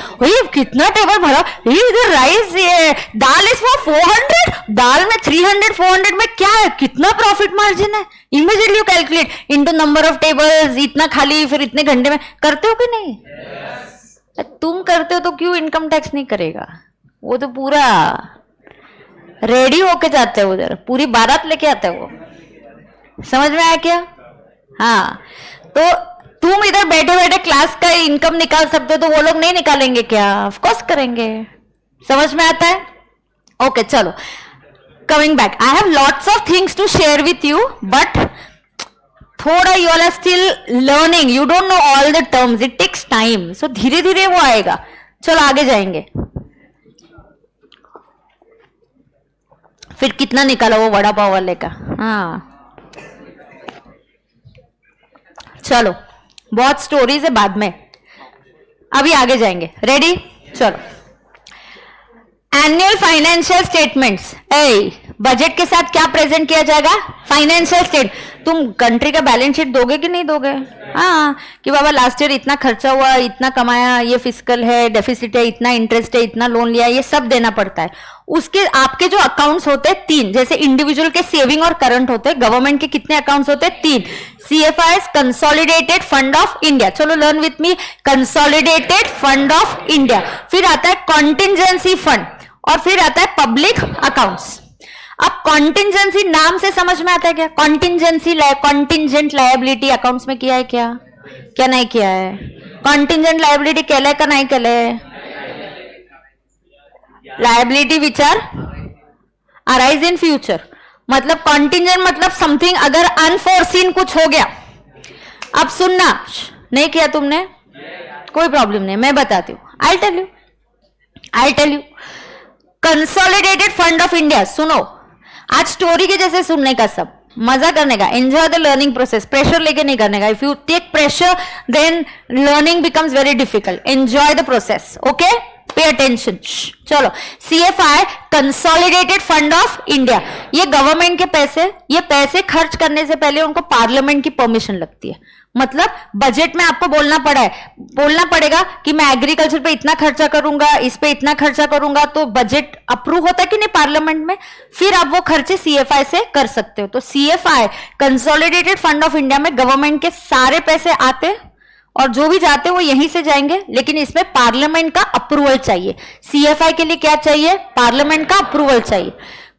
कितना टेबल भरा, इधर राइस, ये दाल इज फॉर 400, दाल में 300 400 में क्या है, कितना प्रॉफिट मार्जिन है? Immediately calculate into number of tables, इतना खाली, फिर इतने घंटे में। करते हो कि नहीं? तुम करते हो तो क्यों इनकम टैक्स नहीं करेगा? वो तो पूरा रेडी होके जाते हैं उधर, पूरी बारात लेके आते हैं वो। समझ में आया क्या? हाँ, तो तुम इधर बैठे बैठे क्लास का इनकम निकाल सकते हो, तो वो लोग नहीं निकालेंगे क्या? ऑफ कोर्स करेंगे। समझ में आता है? ओके चलो, coming back, I have lots of things to share with you, but थोड़ा you are still learning, you don't know all the terms, it takes time, so धीरे धीरे वो आएगा। चलो आगे जाएंगे। फिर कितना निकाला वो वड़ा पाव वाले का? हाँ चलो, बहुत स्टोरीज है बाद में, अभी आगे जाएंगे। रेडी? चलो, एनुअल फाइनेंशियल स्टेटमेंट्स। बजट के साथ क्या प्रेजेंट किया जाएगा? Financial state. तुम कंट्री का बैलेंस शीट दोगे कि नहीं दोगे? हाँ, कि बाबा लास्ट ईयर इतना खर्चा हुआ, इतना कमाया, ये फिस्कल है, डेफिसिट है, इतना इंटरेस्ट है, इतना लोन लिया, ये सब देना पड़ता है। उसके आपके जो अकाउंट्स होते हैं 3, जैसे इंडिविजुअल के सेविंग और करंट होते हैं, गवर्नमेंट के कितने अकाउंट्स होते हैं? 3। CFIs, consolidated fund of India. चलो learn with me, consolidated fund of India. फिर आता है कॉन्टिंजेंसी फंड, और फिर आता है पब्लिक अकाउंट्स। अब कॉन्टिंजेंसी नाम से समझ में आता है क्या? कॉन्टिंजेंसी कॉन्टिंजेंट लायबिलिटी अकाउंट्स में किया है क्या? क्या नहीं किया है? कॉन्टिंजेंट लायबिलिटी कहलाए का नहीं कहलाए? Liability which are arise in future. मतलब कॉन्टिंजेंट मतलब समथिंग, अगर अनफोर्सीन कुछ हो गया। अब सुनना, नहीं किया तुमने, कोई प्रॉब्लम नहीं, मैं बताती हूँ। I tell you consolidated fund of India. सुनो, आज स्टोरी के जैसे सुनने का, सब मजा करने का, enjoy the learning process, pressure लेके नहीं करने का। If you take pressure then learning becomes very difficult. Enjoy the process, okay? Pay attention. चलो, CFI, consolidated fund of India. ये गवर्नमेंट के पैसे, ये पैसे खर्च करने से पहले उनको पार्लियामेंट की परमिशन लगती है। मतलब बजट में आपको बोलना पड़ेगा कि मैं एग्रीकल्चर पे इतना खर्चा करूंगा, इस पे इतना खर्चा करूंगा, तो बजट अप्रूव होता है कि नहीं पार्लियामेंट में? फिर आप वो खर्चे CFI से कर सकते हो। तो CFI, consolidated fund of India में गवर्नमेंट के सारे पैसे आते, और जो भी जाते वो यहीं से जाएंगे, लेकिन इसमें पार्लियामेंट का अप्रूवल चाहिए। CFI के लिए क्या चाहिए? पार्लियामेंट का अप्रूवल चाहिए।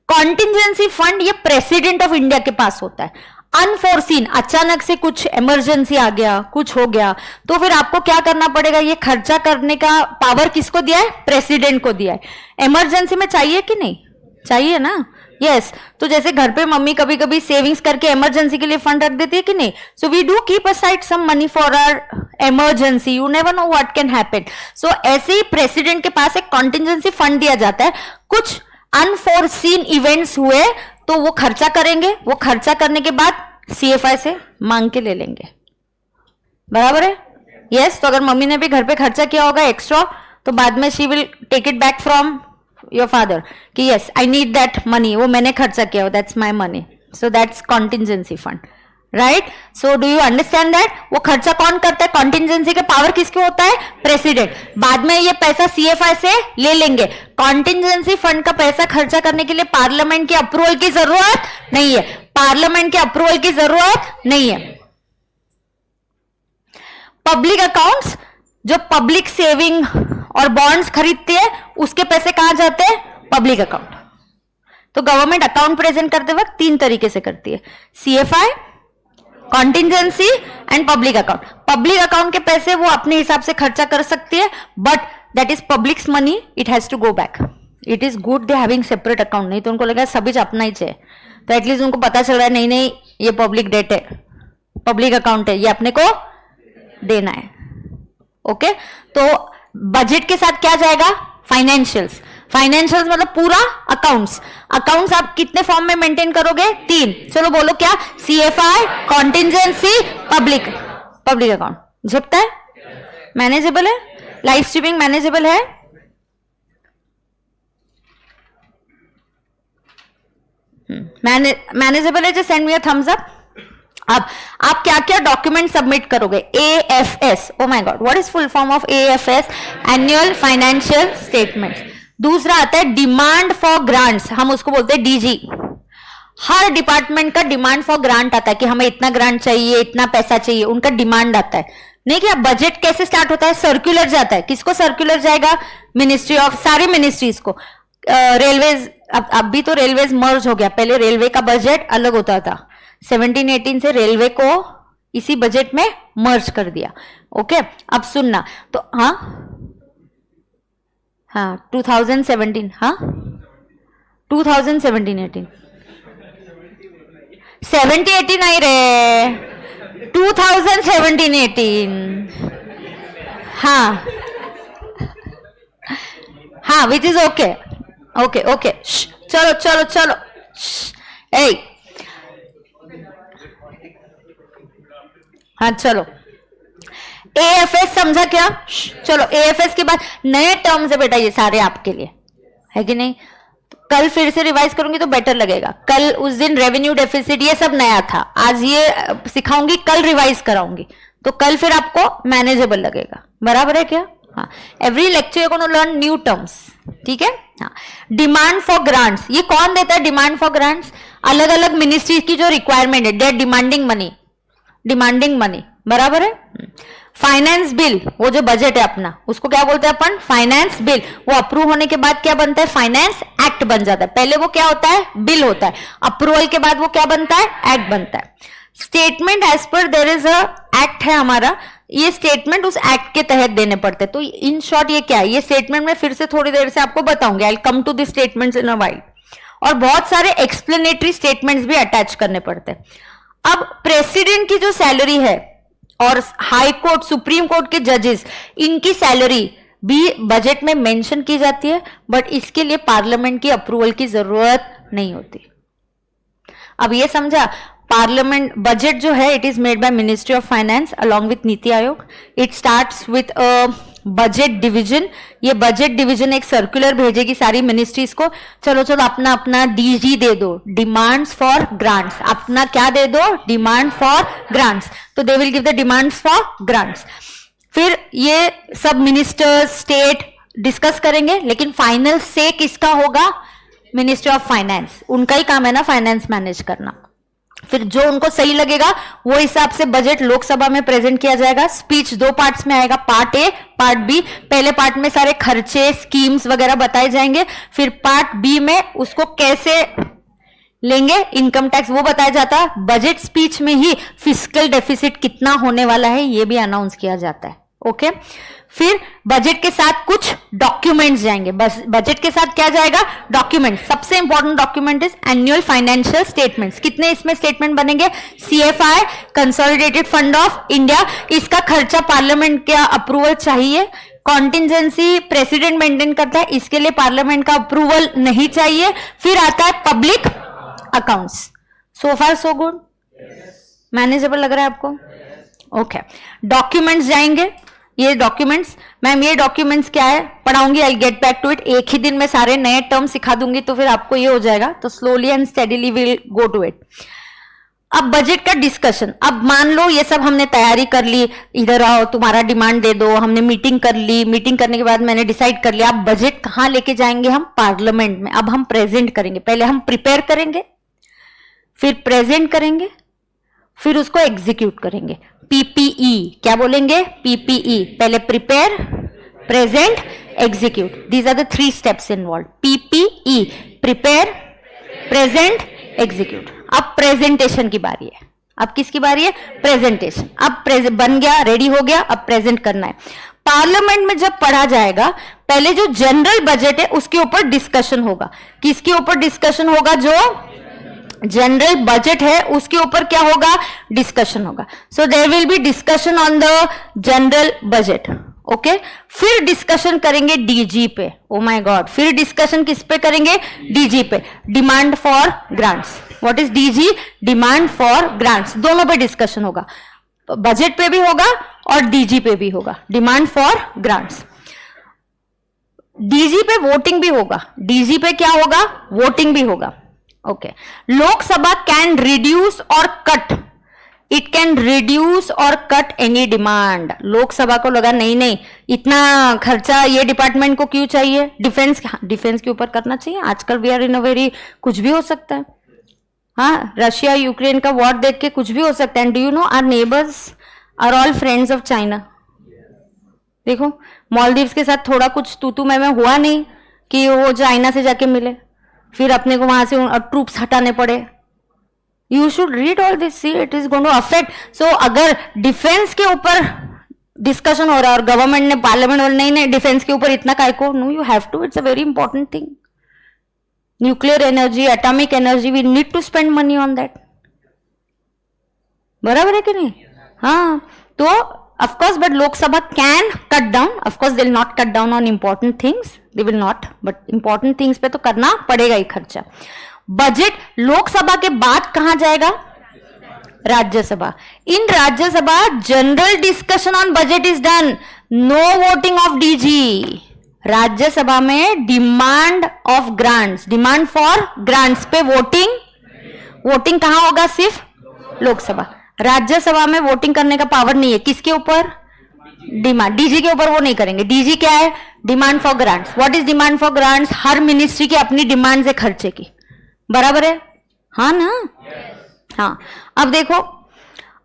कॉन्टिंजेंसी फंड ये प्रेसिडेंट ऑफ इंडिया के पास होता है। अनफोर्सीन, अचानक से कुछ इमरजेंसी आ गया, कुछ हो गया, तो फिर आपको क्या करना पड़ेगा? ये खर्चा करने का पावर किसको दिया है? प्रेसिडेंट को दिया है। इमरजेंसी में चाहिए कि नहीं? चाहिए ना? यस। तो जैसे घर पे मम्मी कभी कभी सेविंग्स करके इमरजेंसी के लिए फंड रख देती है कि नहीं? So we do keep aside some money for our emergency, you never know what can happen. So ऐसे ही प्रेसिडेंट के पास एक कॉन्टिंजेंसी फंड दिया जाता है। कुछ अनफोर्सीन इवेंट्स हुए तो वो खर्चा करेंगे, वो खर्चा करने के बाद CFI से मांग के ले लेंगे। बराबर है? यस। तो अगर मम्मी ने भी घर पे खर्चा किया होगा एक्स्ट्रा, तो बाद में she will take it back from your father कि yes I need that money, वो मैंने खर्चा किया हो, that's my money, so that's contingency fund. Right? So do you understand that? वो खर्चा कौन करता है? कॉन्टिजेंसी का पावर किसके होता है? प्रेसिडेंट। बाद में ये पैसा सीएफआई से ले लेंगे। कॉन्टिजेंसी फंड का पैसा खर्चा करने के लिए पार्लियामेंट की अप्रूवल की जरूरत नहीं है। पार्लियामेंट की अप्रूवल की जरूरत नहीं है। पब्लिक अकाउंट्स, जो पब्लिक सेविंग और बॉन्ड्स खरीदती है, उसके पैसे कहां जाते हैं? Public account. तो गवर्नमेंट अकाउंट प्रेजेंट करते वक्त 3 तरीके से करती है, CFI, contingency and public account. Public account के पैसे वो अपने हिसाब से खर्चा कर सकती है, but that is public's money, it has to go back. It is good they having separate account, नहीं तो उनको लगा सभी अपना ही चाहिए, तो एटलीस्ट उनको पता चल रहा है नहीं नहीं ये पब्लिक डेट है, पब्लिक अकाउंट है, ये अपने को देना है। ओके, तो बजट के साथ क्या जाएगा? फाइनेंशियल्स। फाइनेंशियल्स मतलब पूरा अकाउंट्स। अकाउंट्स आप कितने फॉर्म में मेंटेन करोगे? 3। चलो बोलो क्या? CFI, contingency, public account. झपता है? मैनेजेबल है? लाइव स्ट्रीमिंग मैनेजेबल है? मैनेजेबल है? Just send me a thumbs up. अब आप क्या क्या डॉक्यूमेंट सबमिट करोगे? AFS, oh my god, what is full form of AFS? Annual financial statements. दूसरा आता है डिमांड फॉर ग्रांट्स, हम उसको बोलते हैं डीजी। हर डिपार्टमेंट का डिमांड फॉर ग्रांट आता है कि हमें इतना ग्रांट चाहिए, इतना पैसा चाहिए, उनका डिमांड आता है। नहीं कि अब बजट कैसे स्टार्ट होता है? सर्कुलर जाता है। किसको सर्कुलर जाएगा? मिनिस्ट्री ऑफ, सारी मिनिस्ट्रीज को। रेलवेज, अब भी तो रेलवेज मर्ज हो गया, पहले रेलवे का बजट अलग होता था, 17-18 से रेलवे को इसी बजट में मर्ज कर दिया। ओके, अब सुनना तो, हाँ 2017, हाँ 2017-18 70-80 नहीं रे, 2017-18, हाँ हाँ, which is okay okay okay. चलो चलो चलो, ए हाँ चलो, एएफएस समझा क्या? चलो एएफएस के बाद नए टर्म्स है बेटा, ये सारे आपके लिए है कि नहीं? कल फिर से रिवाइज करूंगी तो बेटर लगेगा। कल उस दिन रेवेन्यू डेफिसिट ये सब नया था, आज ये सिखाऊंगी, कल रिवाइज कराऊंगी, तो कल फिर आपको मैनेजेबल लगेगा। बराबर है क्या? हाँ, every lecture you gonna learn new terms, ठीक है? हाँ, डिमांड फॉर ग्रांट्स, ये कौन देता है डिमांड फॉर ग्रांट्स? अलग अलग मिनिस्ट्री की जो रिक्वायरमेंट है, दे आर डिमांडिंग मनी, बराबर है? फाइनेंस बिल, वो जो बजट है अपना, उसको क्या बोलते हैं अपन? Finance bill. वो अप्रूव होने के बाद क्या बनता है? फाइनेंस एक्ट बन जाता है। पहले वो क्या होता है? बिल होता है। अप्रूवल के बाद वो क्या बनता है? एक्ट बनता है। Statement as per there is a act है हमारा, ये स्टेटमेंट उस एक्ट के तहत देने पड़ते हैं। तो इन शॉर्ट ये क्या है? ये स्टेटमेंट में फिर से थोड़ी देर से आपको बताऊंगी, I will come to this statements in a while. और बहुत सारे एक्सप्लेनेटरी स्टेटमेंट्स भी अटैच करने पड़ते हैं। अब प्रेसिडेंट की जो सैलरी है और हाई कोर्ट, सुप्रीम कोर्ट के जजेस, इनकी सैलरी भी बजट में मेंशन की जाती है, बट इसके लिए पार्लियामेंट की अप्रूवल की जरूरत नहीं होती। अब ये समझा? पार्लियामेंट बजट जो है, it is made by ministry of finance along with NITI Aayog. It starts with a budget division. ये बजट डिवीजन एक सर्कुलर भेजेगी सारी मिनिस्ट्रीज को, चलो चलो अपना अपना डीजी दे दो, डिमांड्स फॉर ग्रांट्स। अपना क्या दे दो? Demand for grants. तो they will give the demands for grants. फिर ये सब मिनिस्टर्स, स्टेट डिस्कस करेंगे, लेकिन फाइनल से किसका होगा? Ministry of finance. उनका ही काम है ना फाइनेंस मैनेज करना। फिर जो उनको सही लगेगा वो हिसाब से बजट लोकसभा में प्रेजेंट किया जाएगा। स्पीच 2 पार्ट्स में आएगा, पार्ट ए, पार्ट बी। पहले पार्ट में सारे खर्चे, स्कीम्स वगैरह बताए जाएंगे, फिर पार्ट बी में उसको कैसे लेंगे, इनकम टैक्स, वो बताया जाता है। बजट स्पीच में ही फिस्कल डेफिसिट कितना होने वाला है ये भी अनाउंस किया जाता है। ओके, फिर बजट के साथ कुछ डॉक्यूमेंट्स जाएंगे। बजट के साथ क्या जाएगा? डॉक्यूमेंट। सबसे important document is annual financial statements. कितने इसमें स्टेटमेंट बनेंगे? CFI, consolidated fund of India, इसका खर्चा पार्लियामेंट का अप्रूवल चाहिए। कॉन्टिजेंसी प्रेसिडेंट मेंटेन करता है, इसके लिए पार्लियामेंट का अप्रूवल नहीं चाहिए। फिर आता है पब्लिक अकाउंट्स। सो फार सो गुड? मैनेजेबल लग रहा है आपको? ओके, डॉक्यूमेंट्स जाएंगे। ये डॉक्यूमेंट्स, मैम ये डॉक्यूमेंट्स क्या है? पढ़ाऊंगी, I get back to it. एक ही दिन में सारे नए टर्म सिखा दूंगी तो फिर आपको ये हो जाएगा, तो slowly and steadily will go to it. अब बजट का डिस्कशन, अब मान लो ये सब हमने तैयारी कर ली, इधर आओ तुम्हारा डिमांड दे दो, हमने मीटिंग कर ली, मीटिंग करने के बाद मैंने डिसाइड कर लिया, अब बजट कहां लेके जाएंगे हम? पार्लियामेंट में। अब हम प्रेजेंट करेंगे, पहले हम प्रिपेयर करेंगे, फिर प्रेजेंट करेंगे, फिर उसको एग्जीक्यूट करेंगे। पीपीई, क्या बोलेंगे? पीपीई, पहले prepare, present, execute. These are the 3 steps involve. PPE, prepare, present, execute. अब प्रेजेंटेशन की बारी है। अब किसकी बारी है? प्रेजेंटेशन। अब बन गया, रेडी हो गया, अब प्रेजेंट करना है। पार्लियामेंट में जब पढ़ा जाएगा, पहले जो जनरल बजट है उसके ऊपर डिस्कशन होगा। किसके ऊपर डिस्कशन होगा? जो जनरल बजट है उसके ऊपर क्या होगा? डिस्कशन होगा। So there will be discussion on the general budget. Okay, फिर डिस्कशन करेंगे डीजी पे। ओ माय गॉड, फिर डिस्कशन किस पे करेंगे? डीजी पे, demand for grants. What is DG? Demand for grants. दोनों पे डिस्कशन होगा, बजट पे भी होगा और डीजी पे भी होगा, डिमांड फॉर ग्रांट्स। डीजी पे वोटिंग भी होगा, डीजी पे क्या होगा? वोटिंग भी होगा। ओके, लोकसभा कैन रिड्यूस और कट, इट कैन रिड्यूस और कट एनी डिमांड। लोकसभा को लगा नहीं नहीं इतना खर्चा ये डिपार्टमेंट को क्यों चाहिए? डिफेंस के ऊपर करना चाहिए। आजकल we are in a very, कुछ भी हो सकता है। हाँ, रशिया यूक्रेन का वॉर देख के कुछ भी हो सकता है। And do you know our neighbours are all friends of China. देखो, मालदीव्स के साथ थोड़ा कुछ तू मैं हुआ नहीं कि वो चाइना से जाके मिले, फिर अपने को वहां से ट्रूप्स हटाने पड़े। You should read all this, see it is going to affect. So अगर डिफेंस के ऊपर डिस्कशन हो रहा है और गवर्नमेंट ने, पार्लियामेंट वाले नहीं डिफेंस के ऊपर इतना काय को, no you have to, it's a very important thing. Nuclear energy, atomic energy, we need to spend money on that. बराबर है कि नहीं? हाँ, तो of course, but Lok Sabha can cut down. Of course they will not cut down on important things, they will not, but important things पे तो करना पड़ेगा ही खर्चा। बजट लोकसभा के बाद कहां जाएगा? Rajya Sabha. In Rajya Sabha general discussion on budget is done, no voting of DG. Rajya Sabha में demand of grants, demand for grants पे वोटिंग कहां होगा? सिर्फ लोकसभा। राज्यसभा में वोटिंग करने का पावर नहीं है। किसके ऊपर? डिमांड, डीजी के ऊपर वो नहीं करेंगे। डीजी क्या है? Demand for grants. What is demand for grants? Her ministry की अपनी डिमांड है खर्चे की। बराबर है? हाँ ना? हाँ, अब देखो,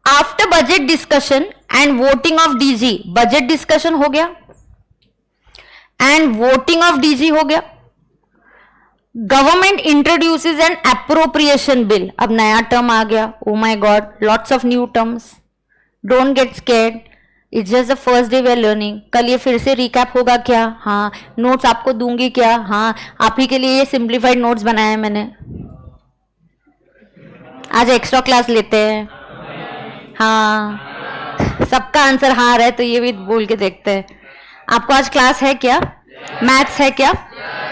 after budget discussion and voting of DG, budget discussion हो गया एंड वोटिंग ऑफ डीजी हो गया। Government introduces an appropriation bill. अब नया टर्म आ गया। Oh my God, lots of new terms. Don't get scared, it's just the first day we are learning. कल ये फिर से रिकैप होगा क्या? हाँ, नोट्स आपको दूंगी क्या? हाँ, आप ही के लिए ये सिंप्लीफाइड नोट्स बनाए हैं मैंने। आज एक्स्ट्रा क्लास लेते हैं। हाँ, सबका आंसर हाँ है, तो ये भी बोल के देखते हैं। आपको आज क्लास है क्या? मैथ्स है क्या?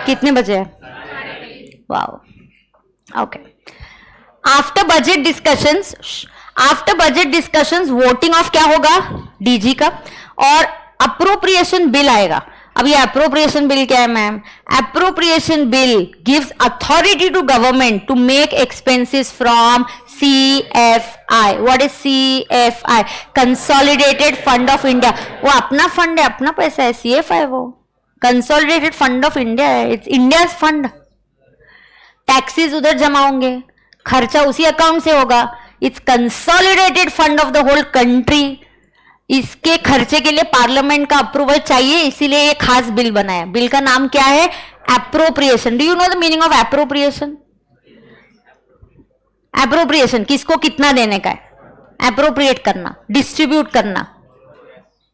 कितने बजे है? Wow, okay. After budget discussions voting of क्या होगा? डीजी का, और अप्रोप्रिएशन बिल आएगा। अब ये अप्रोप्रिएशन बिल क्या है ma'am? Appropriation bill gives authority to government to make expenses from CFI। What is CFI? Consolidated fund of India. वो अपना फंड है, अपना पैसा है। CFI वो कंसोलिडेटेड फंड ऑफ इंडिया है, इट्स इंडिया फंड। टैक्सेस उधर जमा होंगे, खर्चा उसी अकाउंट से होगा। It's consolidated fund of the whole country. इसके खर्चे के लिए पार्लियामेंट का अप्रूवल चाहिए, इसीलिए ये खास बिल बना है। बिल का नाम क्या है? Appropriation. Do you know the meaning of appropriation? Appropriation किसको कितना देने का है? एप्रोप्रिएट करना, डिस्ट्रीब्यूट करना।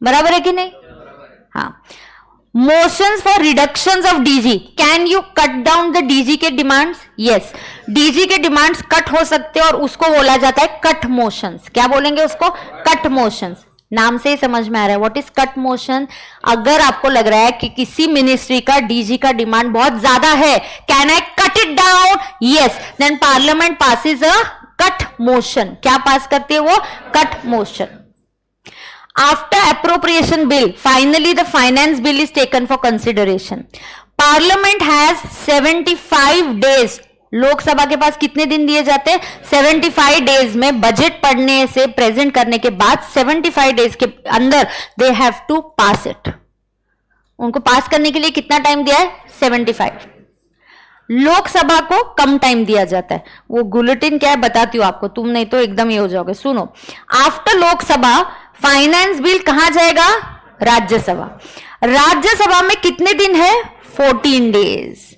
बराबर है कि नहीं? हाँ। Motions for reductions of DG, can you cut down the DG के डिमांड्स? यस, डीजी के डिमांड्स कट हो सकते हैं और उसको बोला जाता है कट मोशंस। क्या बोलेंगे उसको? Cut motions. नाम से ही समझ में आ रहा है व्हाट इज कट मोशन। अगर आपको लग रहा है कि किसी मिनिस्ट्री का डीजी का डिमांड बहुत ज्यादा है, can I cut it down? Yes, then parliament passes a cut motion. क्या पास करती है वो? Cut motion. After appropriation bill, finally the finance bill is taken for consideration. Parliament has 75 days Lok Sabha के पास कितने दिन दिए जाते हैं? 75 डेज में बजट पढ़ने से प्रेजेंट करने के बाद 75 डेज के अंदर they have to pass it. उनको पास करने के लिए कितना टाइम दिया है? 75। लोकसभा को कम टाइम दिया जाता है। वो बुलेटिन क्या है बताती हूं आपको, तुम नहीं तो एकदम ये हो जाओगे। सुनो, आफ्टर लोकसभा फाइनेंस बिल कहां जाएगा? राज्यसभा। राज्यसभा में कितने दिन है? 14 डेज।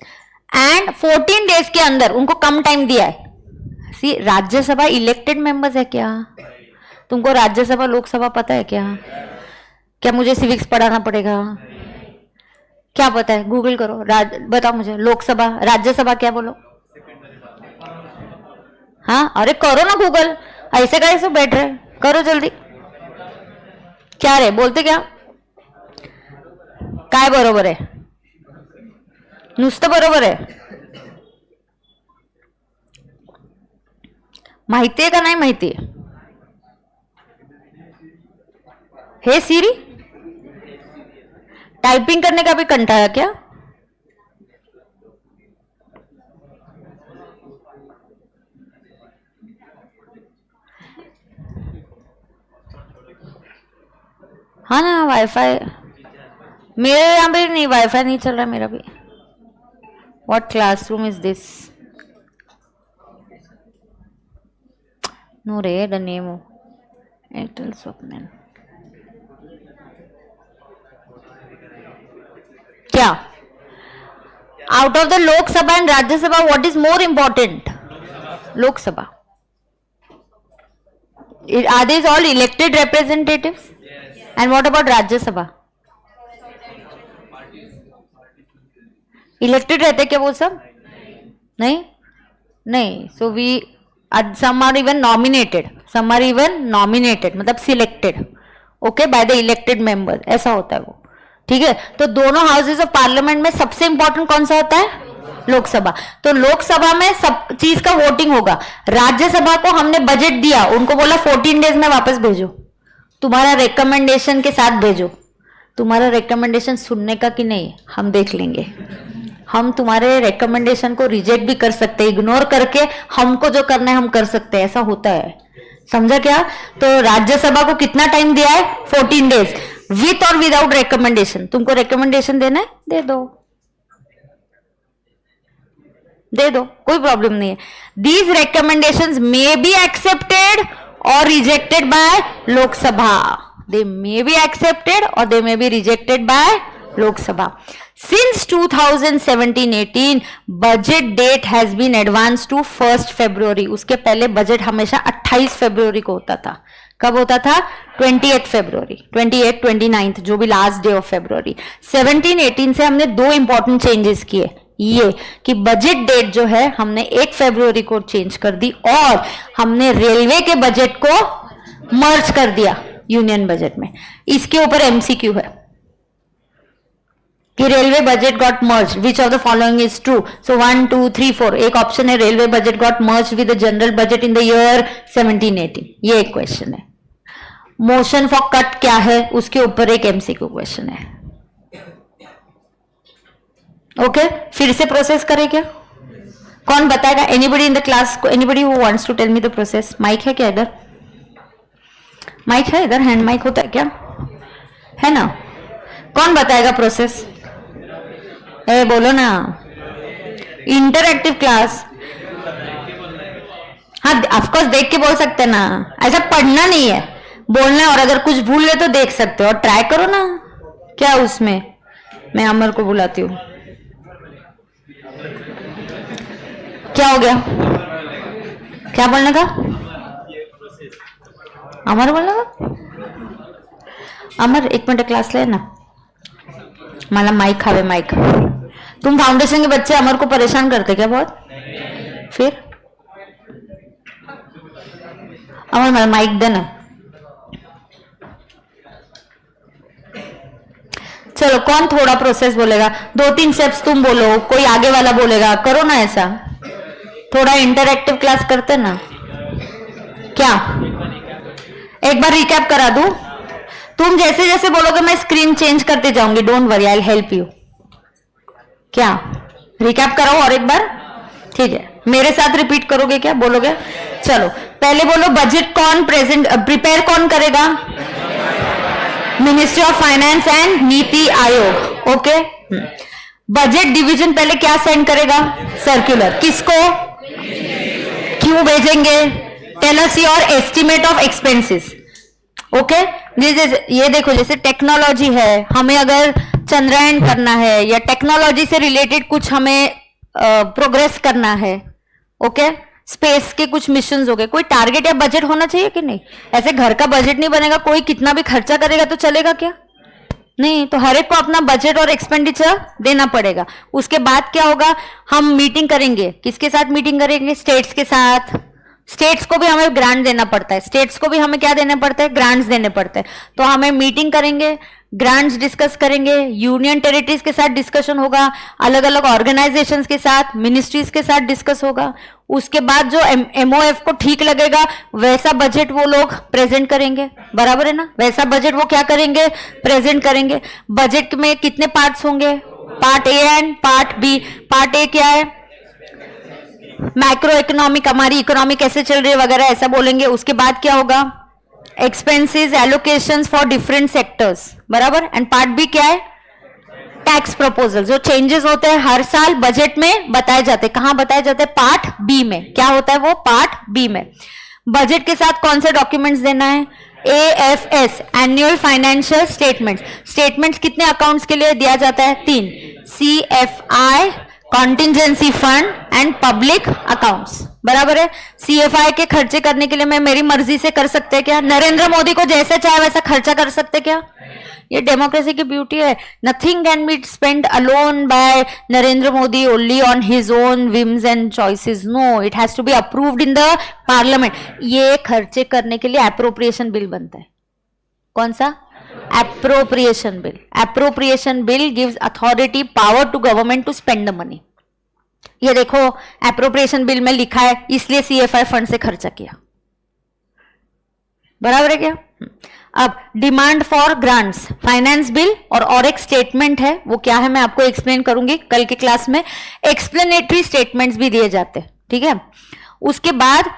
एंड 14 डेज के अंदर उनको कम टाइम दिया है। सी, राज्यसभा इलेक्टेड मेंबर्स है क्या? तुमको राज्यसभा लोकसभा पता है क्या? क्या मुझे सिविक्स पढ़ाना पड़ेगा? क्या पता है? गूगल करो, बताओ मुझे। लोकसभा, राज्यसभा क्या बोलो? हाँ, अरे करो ना गूगल, ऐसे कैसे बैठ रहे? करो जल्दी। क्या रे बोलते क्या? काय बरोबर आहे? नुसतं बरोबर आहे? माहिती आहे का नाही माहिती? हे सीरी टाइपिंग करने का भी कंटाळा क्या? हाँ ना, वाईफाई मेरे यहाँ पे नहीं, वाईफाई नहीं चल रहा मेरा भी। What classroom is this? No रे, द नेम एयरटेल स्वप्निल। क्या out of the Lok Sabha and Rajya Sabha what is more important? Lok Sabha. Are these all elected representatives? And what about Rajya Sabha? Elected रहते क्या वो सब? नहीं नहीं। So we some are even nominated, some are even nominated मतलब selected, okay, by the elected member, ऐसा होता है वो। ठीक है, तो दोनों हाउसेज ऑफ पार्लियामेंट में सबसे इंपॉर्टेंट कौन सा होता है? लोकसभा। तो लोकसभा में सब चीज का वोटिंग होगा। राज्यसभा को हमने बजट दिया, उनको बोला 14 डेज में वापस भेजो, तुम्हारा रिकमेंडेशन के साथ भेजो। तुम्हारा रिकमेंडेशन सुनने का कि नहीं हम देख लेंगे। हम तुम्हारे रिकमेंडेशन को रिजेक्ट भी कर सकते हैं, इग्नोर करके हमको जो करना है हम कर सकते हैं, ऐसा होता है। समझा क्या? तो राज्यसभा को कितना टाइम दिया है? 14 डेज, विथ और विदाउट रिकमेंडेशन। तुमको रिकमेंडेशन देना है, दे दो, दे दो, कोई प्रॉब्लम नहीं है। These recommendations may be accepted or rejected by Lok Sabha. They may be accepted or they may be rejected by Lok Sabha. Since 2017-18 budget date has been advanced to 1st February. उसके पहले budget हमेशा 28 फरवरी को होता था। कब होता था? 28 फरवरी, 28, 29, जो भी लास्ट डे ऑफ फरवरी। 17-18 से हमने दो इंपॉर्टेंट चेंजेस किए, ये कि बजट डेट जो है हमने 1 फरवरी को चेंज कर दी और हमने रेलवे के बजट को मर्ज कर दिया यूनियन बजट में। इसके ऊपर एमसीक्यू है कि railway budget got merge, which of the following is true? So 1, 2, 3, 4 एक ऑप्शन है, railway budget got merge with the general budget in the year 17-18। ये एक क्वेश्चन है। मोशन फॉर कट क्या है, उसके ऊपर एक एमसीक्यू क्वेश्चन है। ओके, फिर से प्रोसेस करें क्या? कौन बताएगा? Anybody in the class, anybody who wants to tell me the process? Mic है क्या इधर? माइक है इधर? हैंड माइक होता है क्या? है ना? कौन बताएगा प्रोसेस? ए बोलो ना। इंटरएक्टिव क्लास, हाँ ऑफकोर्स देख के बोल सकते ना, ऐसा पढ़ना नहीं है, बोलना है। और अगर कुछ भूल ले तो देख सकते हो और ट्राई करो ना। क्या उसमें? मैं अमर को बुलाती हूँ। क्या हो गया? क्या बोलना था? अमर बोलना था? अमर एक मिनट क्लास ले ना, मला माइक हवे माइक। तुम फाउंडेशन के बच्चे अमर को परेशान करते क्या बहुत? फिर अमर मला माइक देना। चलो कौन थोड़ा प्रोसेस बोलेगा? 2-3 स्टेप्स तुम बोलो, कोई आगे वाला बोलेगा, करो ना ऐसा। थोड़ा इंटरएक्टिव क्लास करते ना। क्या एक बार रिकैप करा दूं? तुम जैसे जैसे बोलोगे मैं स्क्रीन चेंज करते जाऊंगी, don't worry, I will help you. क्या रिकैप कराओ और एक बार? ठीक है। मेरे साथ रिपीट करोगे क्या, बोलोगे? चलो पहले बोलो, बजट कौन प्रिपेयर कौन करेगा? Ministry of finance and NITI Aayog. Okay, budget division पहले क्या सेंड करेगा? सर्कुलर। किसको? क्यों भेजेंगे? Tell us your estimate of expenses. Okay, ये देखो, जैसे टेक्नोलॉजी है, हमें अगर चंद्रयान करना है या टेक्नोलॉजी से रिलेटेड कुछ हमें प्रोग्रेस करना है, ओके, स्पेस के कुछ मिशंस हो गए, कोई टारगेट या बजट होना चाहिए कि नहीं? ऐसे घर का बजट नहीं बनेगा, कोई कितना भी खर्चा करेगा तो चलेगा क्या? नहीं, तो हर एक को अपना बजट और एक्सपेंडिचर देना पड़ेगा। उसके बाद क्या होगा? हम मीटिंग करेंगे। किसके साथ मीटिंग करेंगे? स्टेट्स के साथ। स्टेट्स को भी हमें ग्रांट देना पड़ता है, स्टेट्स को भी हमें क्या देना पड़ता है? ग्रांट्स देने पड़ते हैं। तो हमें मीटिंग करेंगे, ग्रांट्स डिस्कस करेंगे, यूनियन टेरिटरीज के साथ डिस्कशन होगा, अलग अलग ऑर्गेनाइजेशंस के साथ, मिनिस्ट्रीज के साथ डिस्कस होगा। उसके बाद जो एमओएफ को ठीक लगेगा वैसा बजट वो लोग प्रेजेंट करेंगे, बराबर है ना? वैसा बजट वो क्या करेंगे? प्रेजेंट करेंगे। बजट में कितने पार्ट्स होंगे? Part A and part B. Part A क्या है? मैक्रो इकोनॉमिक, हमारी इकोनॉमी कैसे चल रही है वगैरह ऐसा बोलेंगे। उसके बाद क्या होगा? Expenses allocations for different sectors, बराबर। एंड पार्ट बी क्या है? Tax proposal. जो चेंजेस होते हैं हर साल बजट में बताए जाते हैं। कहां बताए जाते हैं? पार्ट बी में। क्या होता है वो? पार्ट बी में। बजट के साथ कौन से डॉक्यूमेंट्स देना है? AFS, annual financial statements. Statements कितने अकाउंट्स के लिए दिया जाता है? 3। CFI, contingency fund and public accounts, बराबर है। CFI के खर्चे करने के लिए मैं मेरी मर्जी से कर सकते हैं क्या? नरेंद्र मोदी को जैसे चाहे वैसा खर्चा कर सकते क्या? ये डेमोक्रेसी की ब्यूटी है। Nothing can be spend alone by Narendra Modi only on his own whims and choices. No, it has to be approved in the parliament. ये खर्चे करने के लिए एप्रोप्रिएशन बिल बनता है। कौन सा? Appropriation bill. Appropriation bill gives authority power to government to spend the money. ये देखो एप्रोप्रिएशन बिल में लिखा है, इसलिए CFI फंड से खर्चा किया, बराबर है क्या? अब demand for grants, finance bill और एक स्टेटमेंट है, वो क्या है मैं आपको एक्सप्लेन करूंगी कल की क्लास में। एक्सप्लेनेटरी स्टेटमेंट्स भी दिए जाते हैं, ठीक है। उसके बाद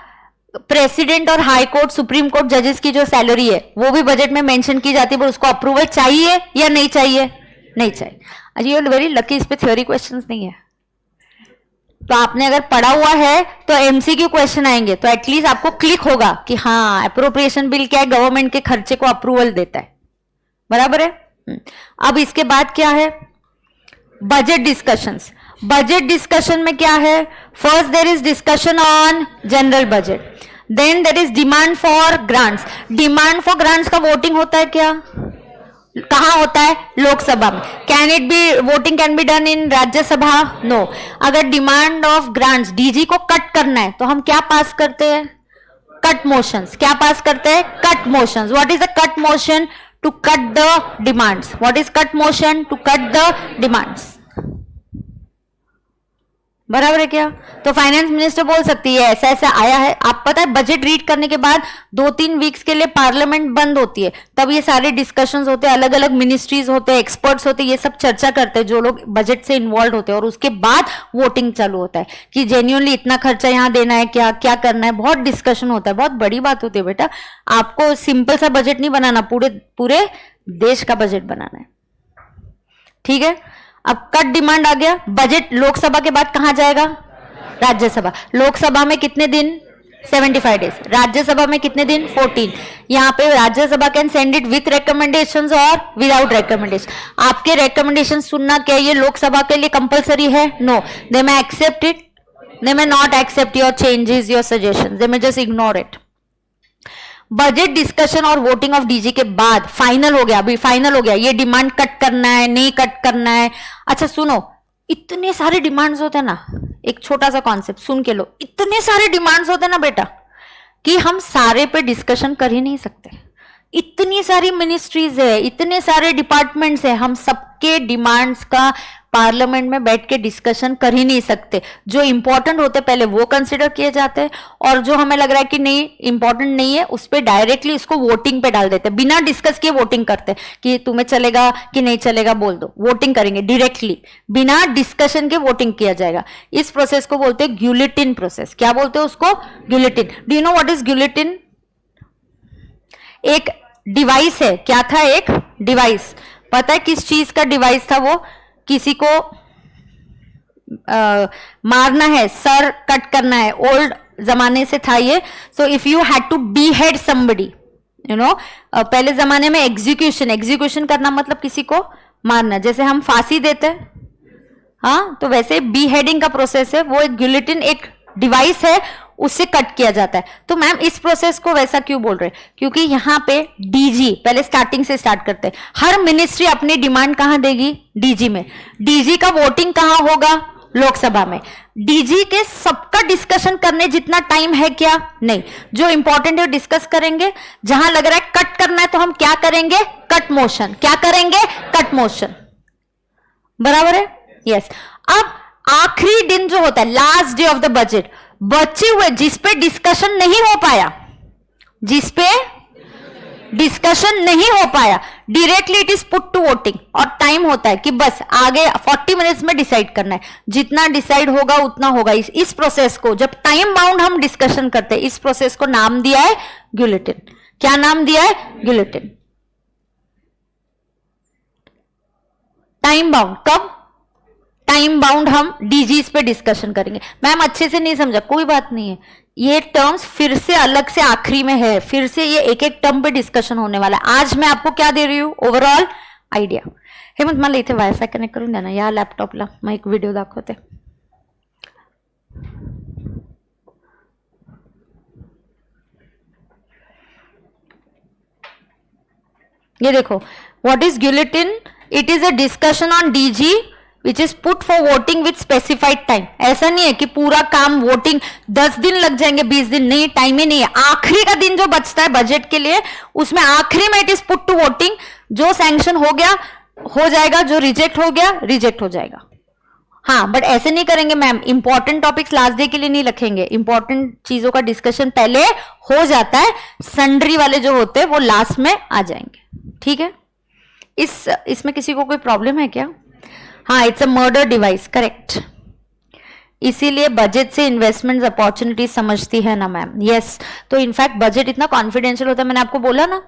प्रेसिडेंट और हाई कोर्ट, सुप्रीम कोर्ट जजेस की जो सैलरी है वो भी बजट में मेंशन की जाती है, पर उसको अप्रूवल चाहिए या नहीं चाहिए? नहीं चाहिए। अच्छा, यू आर वेरी लकी, इस पे थ्योरी क्वेश्चंस नहीं है। तो आपने अगर पढ़ा हुआ है तो MCQ क्वेश्चन आएंगे, तो एटलीस्ट आपको क्लिक होगा कि हाँ एप्रोप्रिएशन बिल क्या है? गवर्नमेंट के खर्चे को अप्रूवल देता है, बराबर है। अब इसके बाद क्या है? Budget discussions. बजट डिस्कशन में क्या है? First there is discussion on general budget, then there is demand for grants. Demand for grants का वोटिंग होता है क्या? कहां होता है? लोकसभा में। Can it be voting can be done in Rajya Sabha? No. अगर डिमांड ऑफ ग्रांट्स, DG को कट करना है तो हम क्या पास करते हैं? Cut motions. क्या पास करते हैं? Cut motions. What is the cut motion? To cut the demands. What is cut motion? To cut the demands, बराबर है क्या? तो फाइनेंस मिनिस्टर बोल सकती है ऐसा ऐसा आया है। आप पता है बजट रीड करने के बाद 2-3 वीक्स के लिए पार्लियामेंट बंद होती है, तब ये सारे डिस्कशंस होते हैं, अलग अलग मिनिस्ट्रीज होते हैं, एक्सपर्ट्स होते हैं, ये सब चर्चा करते हैं जो लोग बजट से इन्वॉल्व होते हैं, और उसके बाद वोटिंग चालू होता है कि जेन्युइनली इतना खर्चा यहाँ देना है, क्या क्या करना है। बहुत डिस्कशन होता है, बहुत बड़ी बात होती है बेटा। आपको सिंपल सा बजट नहीं बनाना, पूरे देश का बजट बनाना है, ठीक है। अब कट डिमांड आ गया। बजट लोकसभा के बाद कहां जाएगा? राज्यसभा। लोकसभा में कितने दिन? 75 डेज। राज्यसभा में कितने दिन? 14। यहाँ पे Rajya Sabha can send it with recommendations और विदाउट रिकमेंडेशन। आपके रिकमेंडेशन सुनना क्या ये लोकसभा के लिए कंपलसरी है? No. They may accept it, they may not accept your changes, your suggestion, they may just ignore it. Budget discussion और वोटिंग ऑफ DG के बाद फाइनल हो गया। अभी फाइनल हो गया, ये डिमांड कट करना है, नहीं कट करना है। अच्छा सुनो, इतने सारे डिमांड्स होते हैं ना, एक छोटा सा कॉन्सेप्ट सुन के लो। इतने सारे डिमांड्स होते हैं ना बेटा कि हम सारे पे डिस्कशन कर ही नहीं सकते। इतनी सारी मिनिस्ट्रीज है, इतने सारे डिपार्टमेंट्स है, हम सब सबके डिमांड्स का पार्लियामेंट में बैठ के डिस्कशन कर ही नहीं सकते। जो इंपॉर्टेंट होते पहले वो कंसिडर किए जाते हैं, और जो हमें लग रहा है कि नहीं इंपॉर्टेंट नहीं है उस पर डायरेक्टली उसको वोटिंग पे डाल देते, बिना डिस्कस किए वोटिंग करते कि तुम्हें चलेगा कि नहीं चलेगा बोल दो, वोटिंग करेंगे डायरेक्टली, बिना डिस्कशन के वोटिंग किया जाएगा। इस प्रोसेस को बोलते हैं गिलेटिन प्रोसेस। क्या बोलते हैं उसको? Guillotine. Do you know what is guillotine? एक डिवाइस है। क्या था? एक डिवाइस। पता है किस चीज का डिवाइस था वो? किसी को मारना है, सर कट करना है, ओल्ड जमाने से था ये। So if you had to be head somebody, you know, पहले जमाने में एग्जीक्यूशन करना मतलब किसी को मारना, जैसे हम फांसी देते हैं, हाँ, तो वैसे बी हेडिंग का प्रोसेस है वो। एक गिलेटिन एक डिवाइस है, उससे कट किया जाता है। तो मैम इस प्रोसेस को वैसा क्यों बोल रहे हैं? क्योंकि यहां पे डीजी, पहले स्टार्टिंग से स्टार्ट करते हैं, हर मिनिस्ट्री अपनी डिमांड कहां देगी? डीजी में। डीजी का वोटिंग कहां होगा? लोकसभा में। डीजी के सबका डिस्कशन करने जितना टाइम है क्या? नहीं। जो इंपॉर्टेंट है डिस्कस करेंगे, जहां लग रहा है कट करना है तो हम क्या करेंगे? Cut motion. क्या करेंगे? Cut motion. बराबर है? यस। अब आखिरी दिन जो होता है, last day of the budget, बचे हुए जिस पे डिस्कशन नहीं हो पाया, जिस पे डिस्कशन नहीं हो पाया, directly it is put to voting. और टाइम होता है कि बस आगे 40 मिनट्स में डिसाइड करना है, जितना डिसाइड होगा उतना होगा। इस प्रोसेस को जब टाइम बाउंड हम डिस्कशन करते हैं, इस प्रोसेस को नाम दिया है गिलेटिन। क्या नाम दिया है? गिलेटिन। टाइम बाउंड कब? टाइम बाउंड हम डीजीज पे डिस्कशन करेंगे। मैम अच्छे से नहीं समझा, कोई बात नहीं है, ये टर्म्स फिर से अलग से आखिरी में है, फिर से ये एक एक टर्म पे डिस्कशन होने वाला है। आज मैं आपको क्या दे रही हूं? Overall idea. हेमंत मला इथे वायफाय कनेक्ट करून द्या ना या लॅपटॉपला, मग एक व्हिडिओ दाखवते। ये देखो, what is guillotine? It is a discussion on DG which is put for voting with specified time. ऐसा नहीं है कि पूरा काम वोटिंग 10 दिन लग जाएंगे, 20 दिन, नहीं, टाइम ही नहीं है। आखिरी का दिन जो बचता है बजट के लिए, उसमें आखिरी में it is put to voting. जो सैंक्शन हो गया हो जाएगा, जो रिजेक्ट हो गया रिजेक्ट हो जाएगा। हाँ, बट ऐसे नहीं करेंगे ma'am, important topics last day के लिए नहीं रखेंगे, इंपॉर्टेंट चीजों का डिस्कशन पहले हो जाता है, सन्ड्री वाले जो होते हैं वो लास्ट में आ जाएंगे। ठीक है? इसमें किसी को कोई प्रॉब्लम है क्या? हाँ, it's a murder device, correct. इसीलिए बजट से इन्वेस्टमेंट अपॉर्चुनिटी समझती है ना मैम। यस, तो इनफैक्ट बजट इतना कॉन्फिडेंशियल होता है, मैंने आपको बोला ना,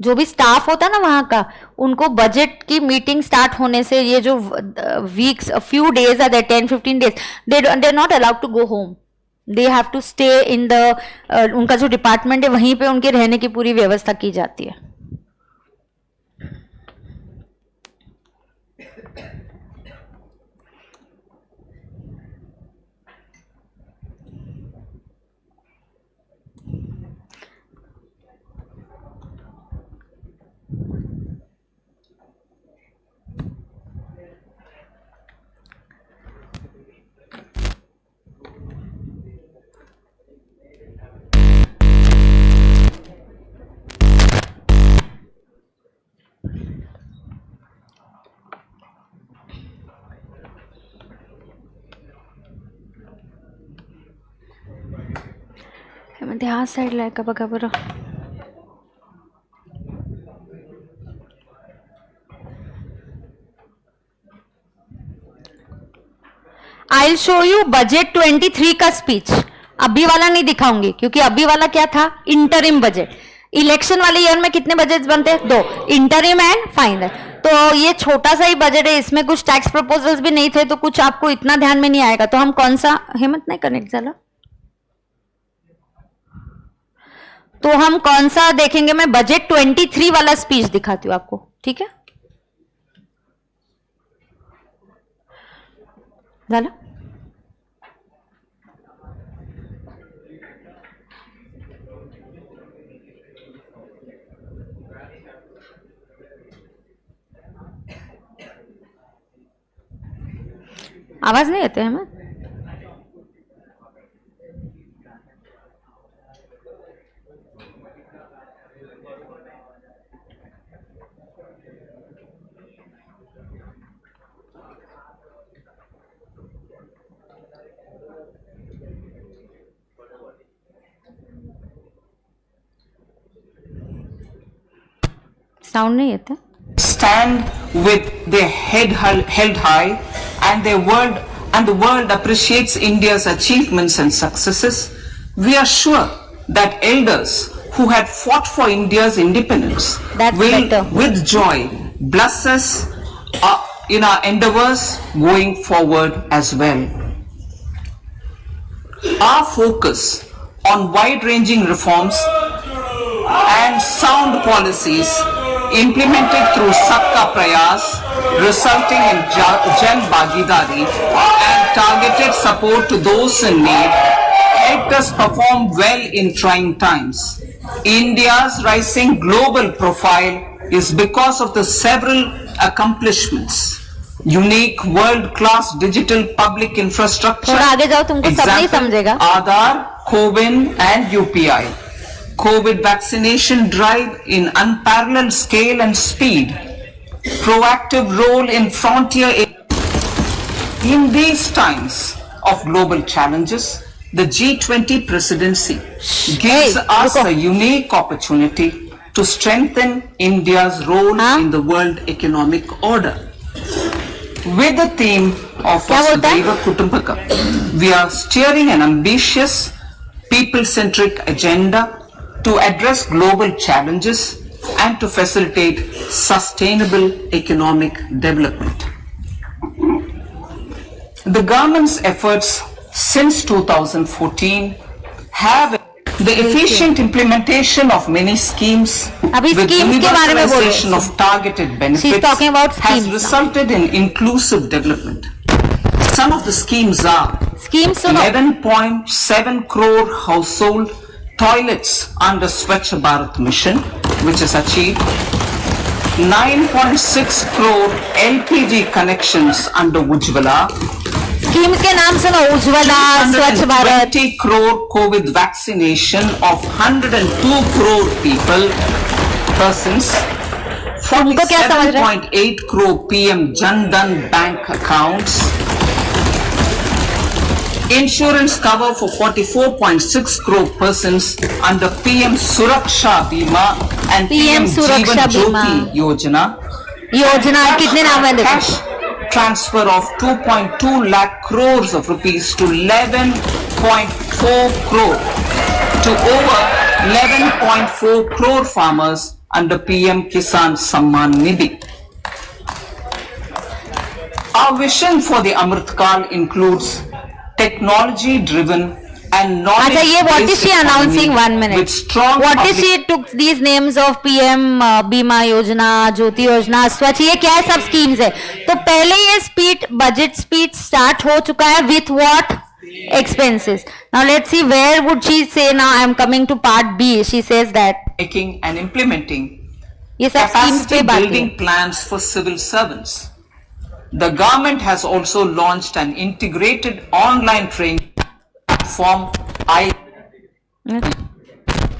जो भी स्टाफ होता है ना वहां का, उनको बजट की मीटिंग स्टार्ट होने से ये जो weeks, few days are there, 10-15 days, they not allowed to go home, they have to stay in the, उनका जो डिपार्टमेंट है वहीं पे उनके रहने की पूरी व्यवस्था की जाती है। म्हणते हा साईडला आहे का बघा बरं। आई शो यू बजट 23 का स्पीच। अभी वाला नहीं दिखाऊंगी क्योंकि अभी वाला क्या था? Interim budget. इलेक्शन वाले ईयर में कितने बजट बनते हैं? 2, इंटरिम एंड फाइनल। तो ये छोटा सा ही बजट है, इसमें कुछ टैक्स प्रपोजल्स भी नहीं थे, तो कुछ आपको इतना ध्यान में नहीं आएगा। तो हम कौन सा, हेमंत नहीं कनेक्ट झाला, तो हम कौन सा देखेंगे? मैं बजट 23 वाला स्पीच दिखाती हूँ आपको, ठीक है? झालं? आवाज नहीं आते हैं? साउंड नहीं है stand with their head held high, and the world appreciates India's achievements and successes. We are sure that elders who had fought for India's independence will with joy bless us in our endeavors going forward as well. Our focus on wide-ranging reforms and sound policies implemented through Sabka Prayas, resulting in Jan Bhagidari and targeted support to those in need, helped us perform well in trying times. India's rising global profile is because of the several accomplishments. Unique world-class digital public infrastructure, example, Aadhaar, CoWIN and UPI. COVID vaccination drive in unparalleled scale and speed, proactive role in frontier. In these times of global challenges, the G20 presidency gives us a unique opportunity to strengthen India's role in the world economic order. With the theme of Vasudhaiva Kutumbakam, we are steering an ambitious, people-centric agenda to address global challenges and to facilitate sustainable economic development. The government's efforts since 2014 have the efficient implementation of many schemes with universalization of targeted benefits has resulted in inclusive development. Some of the schemes are 11.7 crore household toilets under Swachh Bharat mission, which is achieved. 9.6 crore LPG connections under Ujjwala. Schemes के नाम सुनो, उज्ज्वला, स्वच्छ Bharat. 20 crore COVID vaccination of 102 crore persons. 47.8 crore PM Jan Dhan bank accounts. Insurance cover for 44.6 crore persons under PM Suraksha Bima and PM Jeevan Jyoti Yojana. कितने नाम है देखो? Cash transfer of 2.2 lakh crores of rupees to 11.4 crore to over 11.4 crore farmers under PM Kisan Samman Nidhi. Our vision for the Amrit Kal includes technology-driven and knowledge-based what is she announcing? 1 minute. With strong what is she took these names of PM Bima Yojana, Jyoti Yojana, Swachh, ये क्या है सब schemes है. तो पहले ये budget speech start हो चुका है with what expenses. Now let's see where would she say. Now I am coming to part B. She says that making and implementing ये सब schemes पे बात building plans for civil servants. The government has also launched an integrated online training platform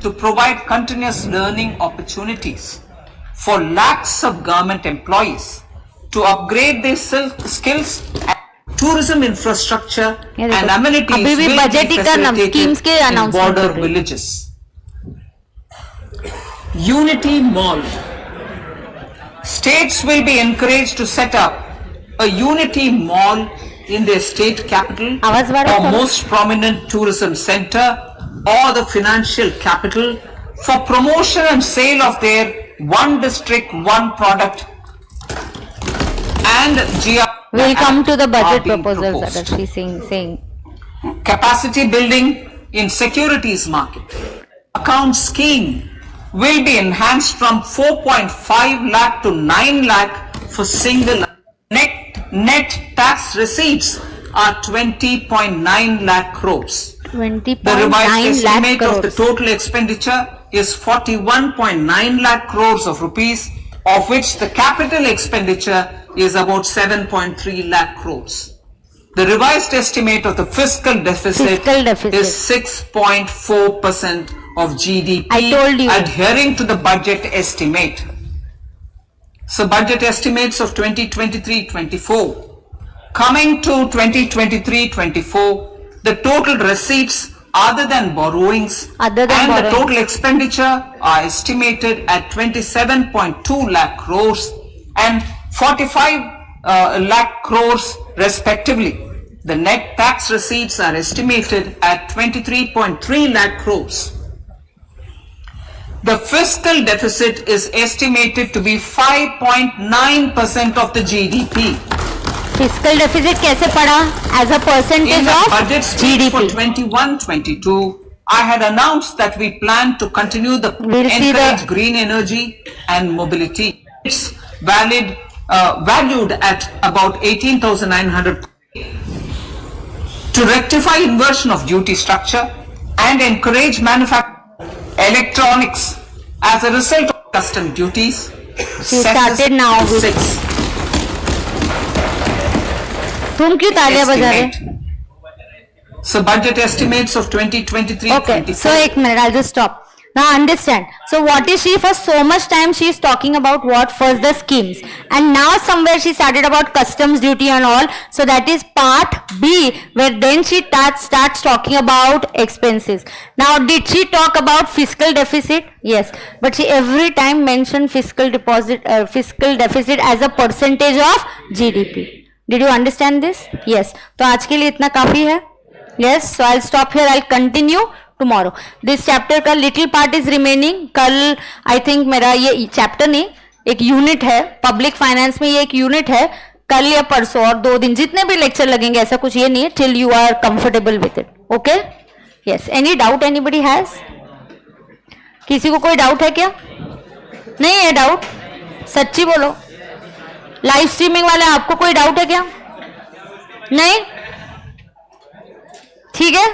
to provide continuous learning opportunities for lakhs of government employees to upgrade their skills. Tourism infrastructure and amenities will be facilitated in border villages. Unity Mall. States will be encouraged to set up a Unity Mall in their state capital or most prominent tourism center or the financial capital for promotion and sale of their one district, one product and GR. We'll come to the budget proposals that she's saying. Capacity building in securities market. Account scheme will be enhanced from 4.5 lakh to 9 lakh for single. Net tax receipts are 20.9 lakh crores. 20.9 The revised lakh estimate crores. of the total expenditure is 41.9 lakh crores of rupees, of which the capital expenditure is about 7.3 lakh crores. The revised estimate of the fiscal deficit is 6.4% of GDP, I told you. adhering to the budget estimate. So budget estimates of 2023-24. Coming to 2023-24, the total receipts other than borrowings, Other than and the borrowings. total expenditure are estimated at 27.2 lakh crores and 45 lakh crores respectively. The net tax receipts are estimated at 23.3 lakh crores. The fiscal deficit is estimated to be 5.9% of the GDP. Fiscal deficit कैसे पड़ा? As a In percentage the of budget speech for GDP. 21-22, I had announced that we plan to continue the We'll see encourage the- green energy and mobility. It's valued at about 18,900 to rectify inversion of duty structure and encourage manufacturing electronics as a result of custom duties. She started now with- 6 तुम क्यों तालियां बजा रहे? estimate. So budget estimates of 2023 Okay, so एक minute, I'll just stop. Now understand. So what is she for so much time she is talking about what? First the schemes. And now somewhere she started about customs duty and all. So that is part B where then she starts talking about expenses. Now did she talk about fiscal deficit? Yes. But she every time mentioned fiscal deficit as a percentage of GDP. Did you understand this? Yes. तो आज के लिए इतना काफी है. Yes. So I'll stop here. I'll continue tomorrow. This chapter का little part is remaining. कल I think मेरा ये chapter नहीं, एक unit है. Public finance में ये एक unit है. कल या परसों और 2 दिन जितने भी lecture लगेंगे ऐसा कुछ ये नहीं है. Till you are comfortable with it. Okay? Yes. Any doubt anybody has? किसी को कोई doubt है क्या? नहीं है doubt? सच्ची बोलो. लाइव स्ट्रीमिंग वाले आपको कोई डाउट है क्या? नहीं? ठीक है,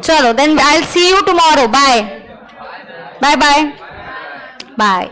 चलो then I will see you tomorrow. Bye bye bye bye.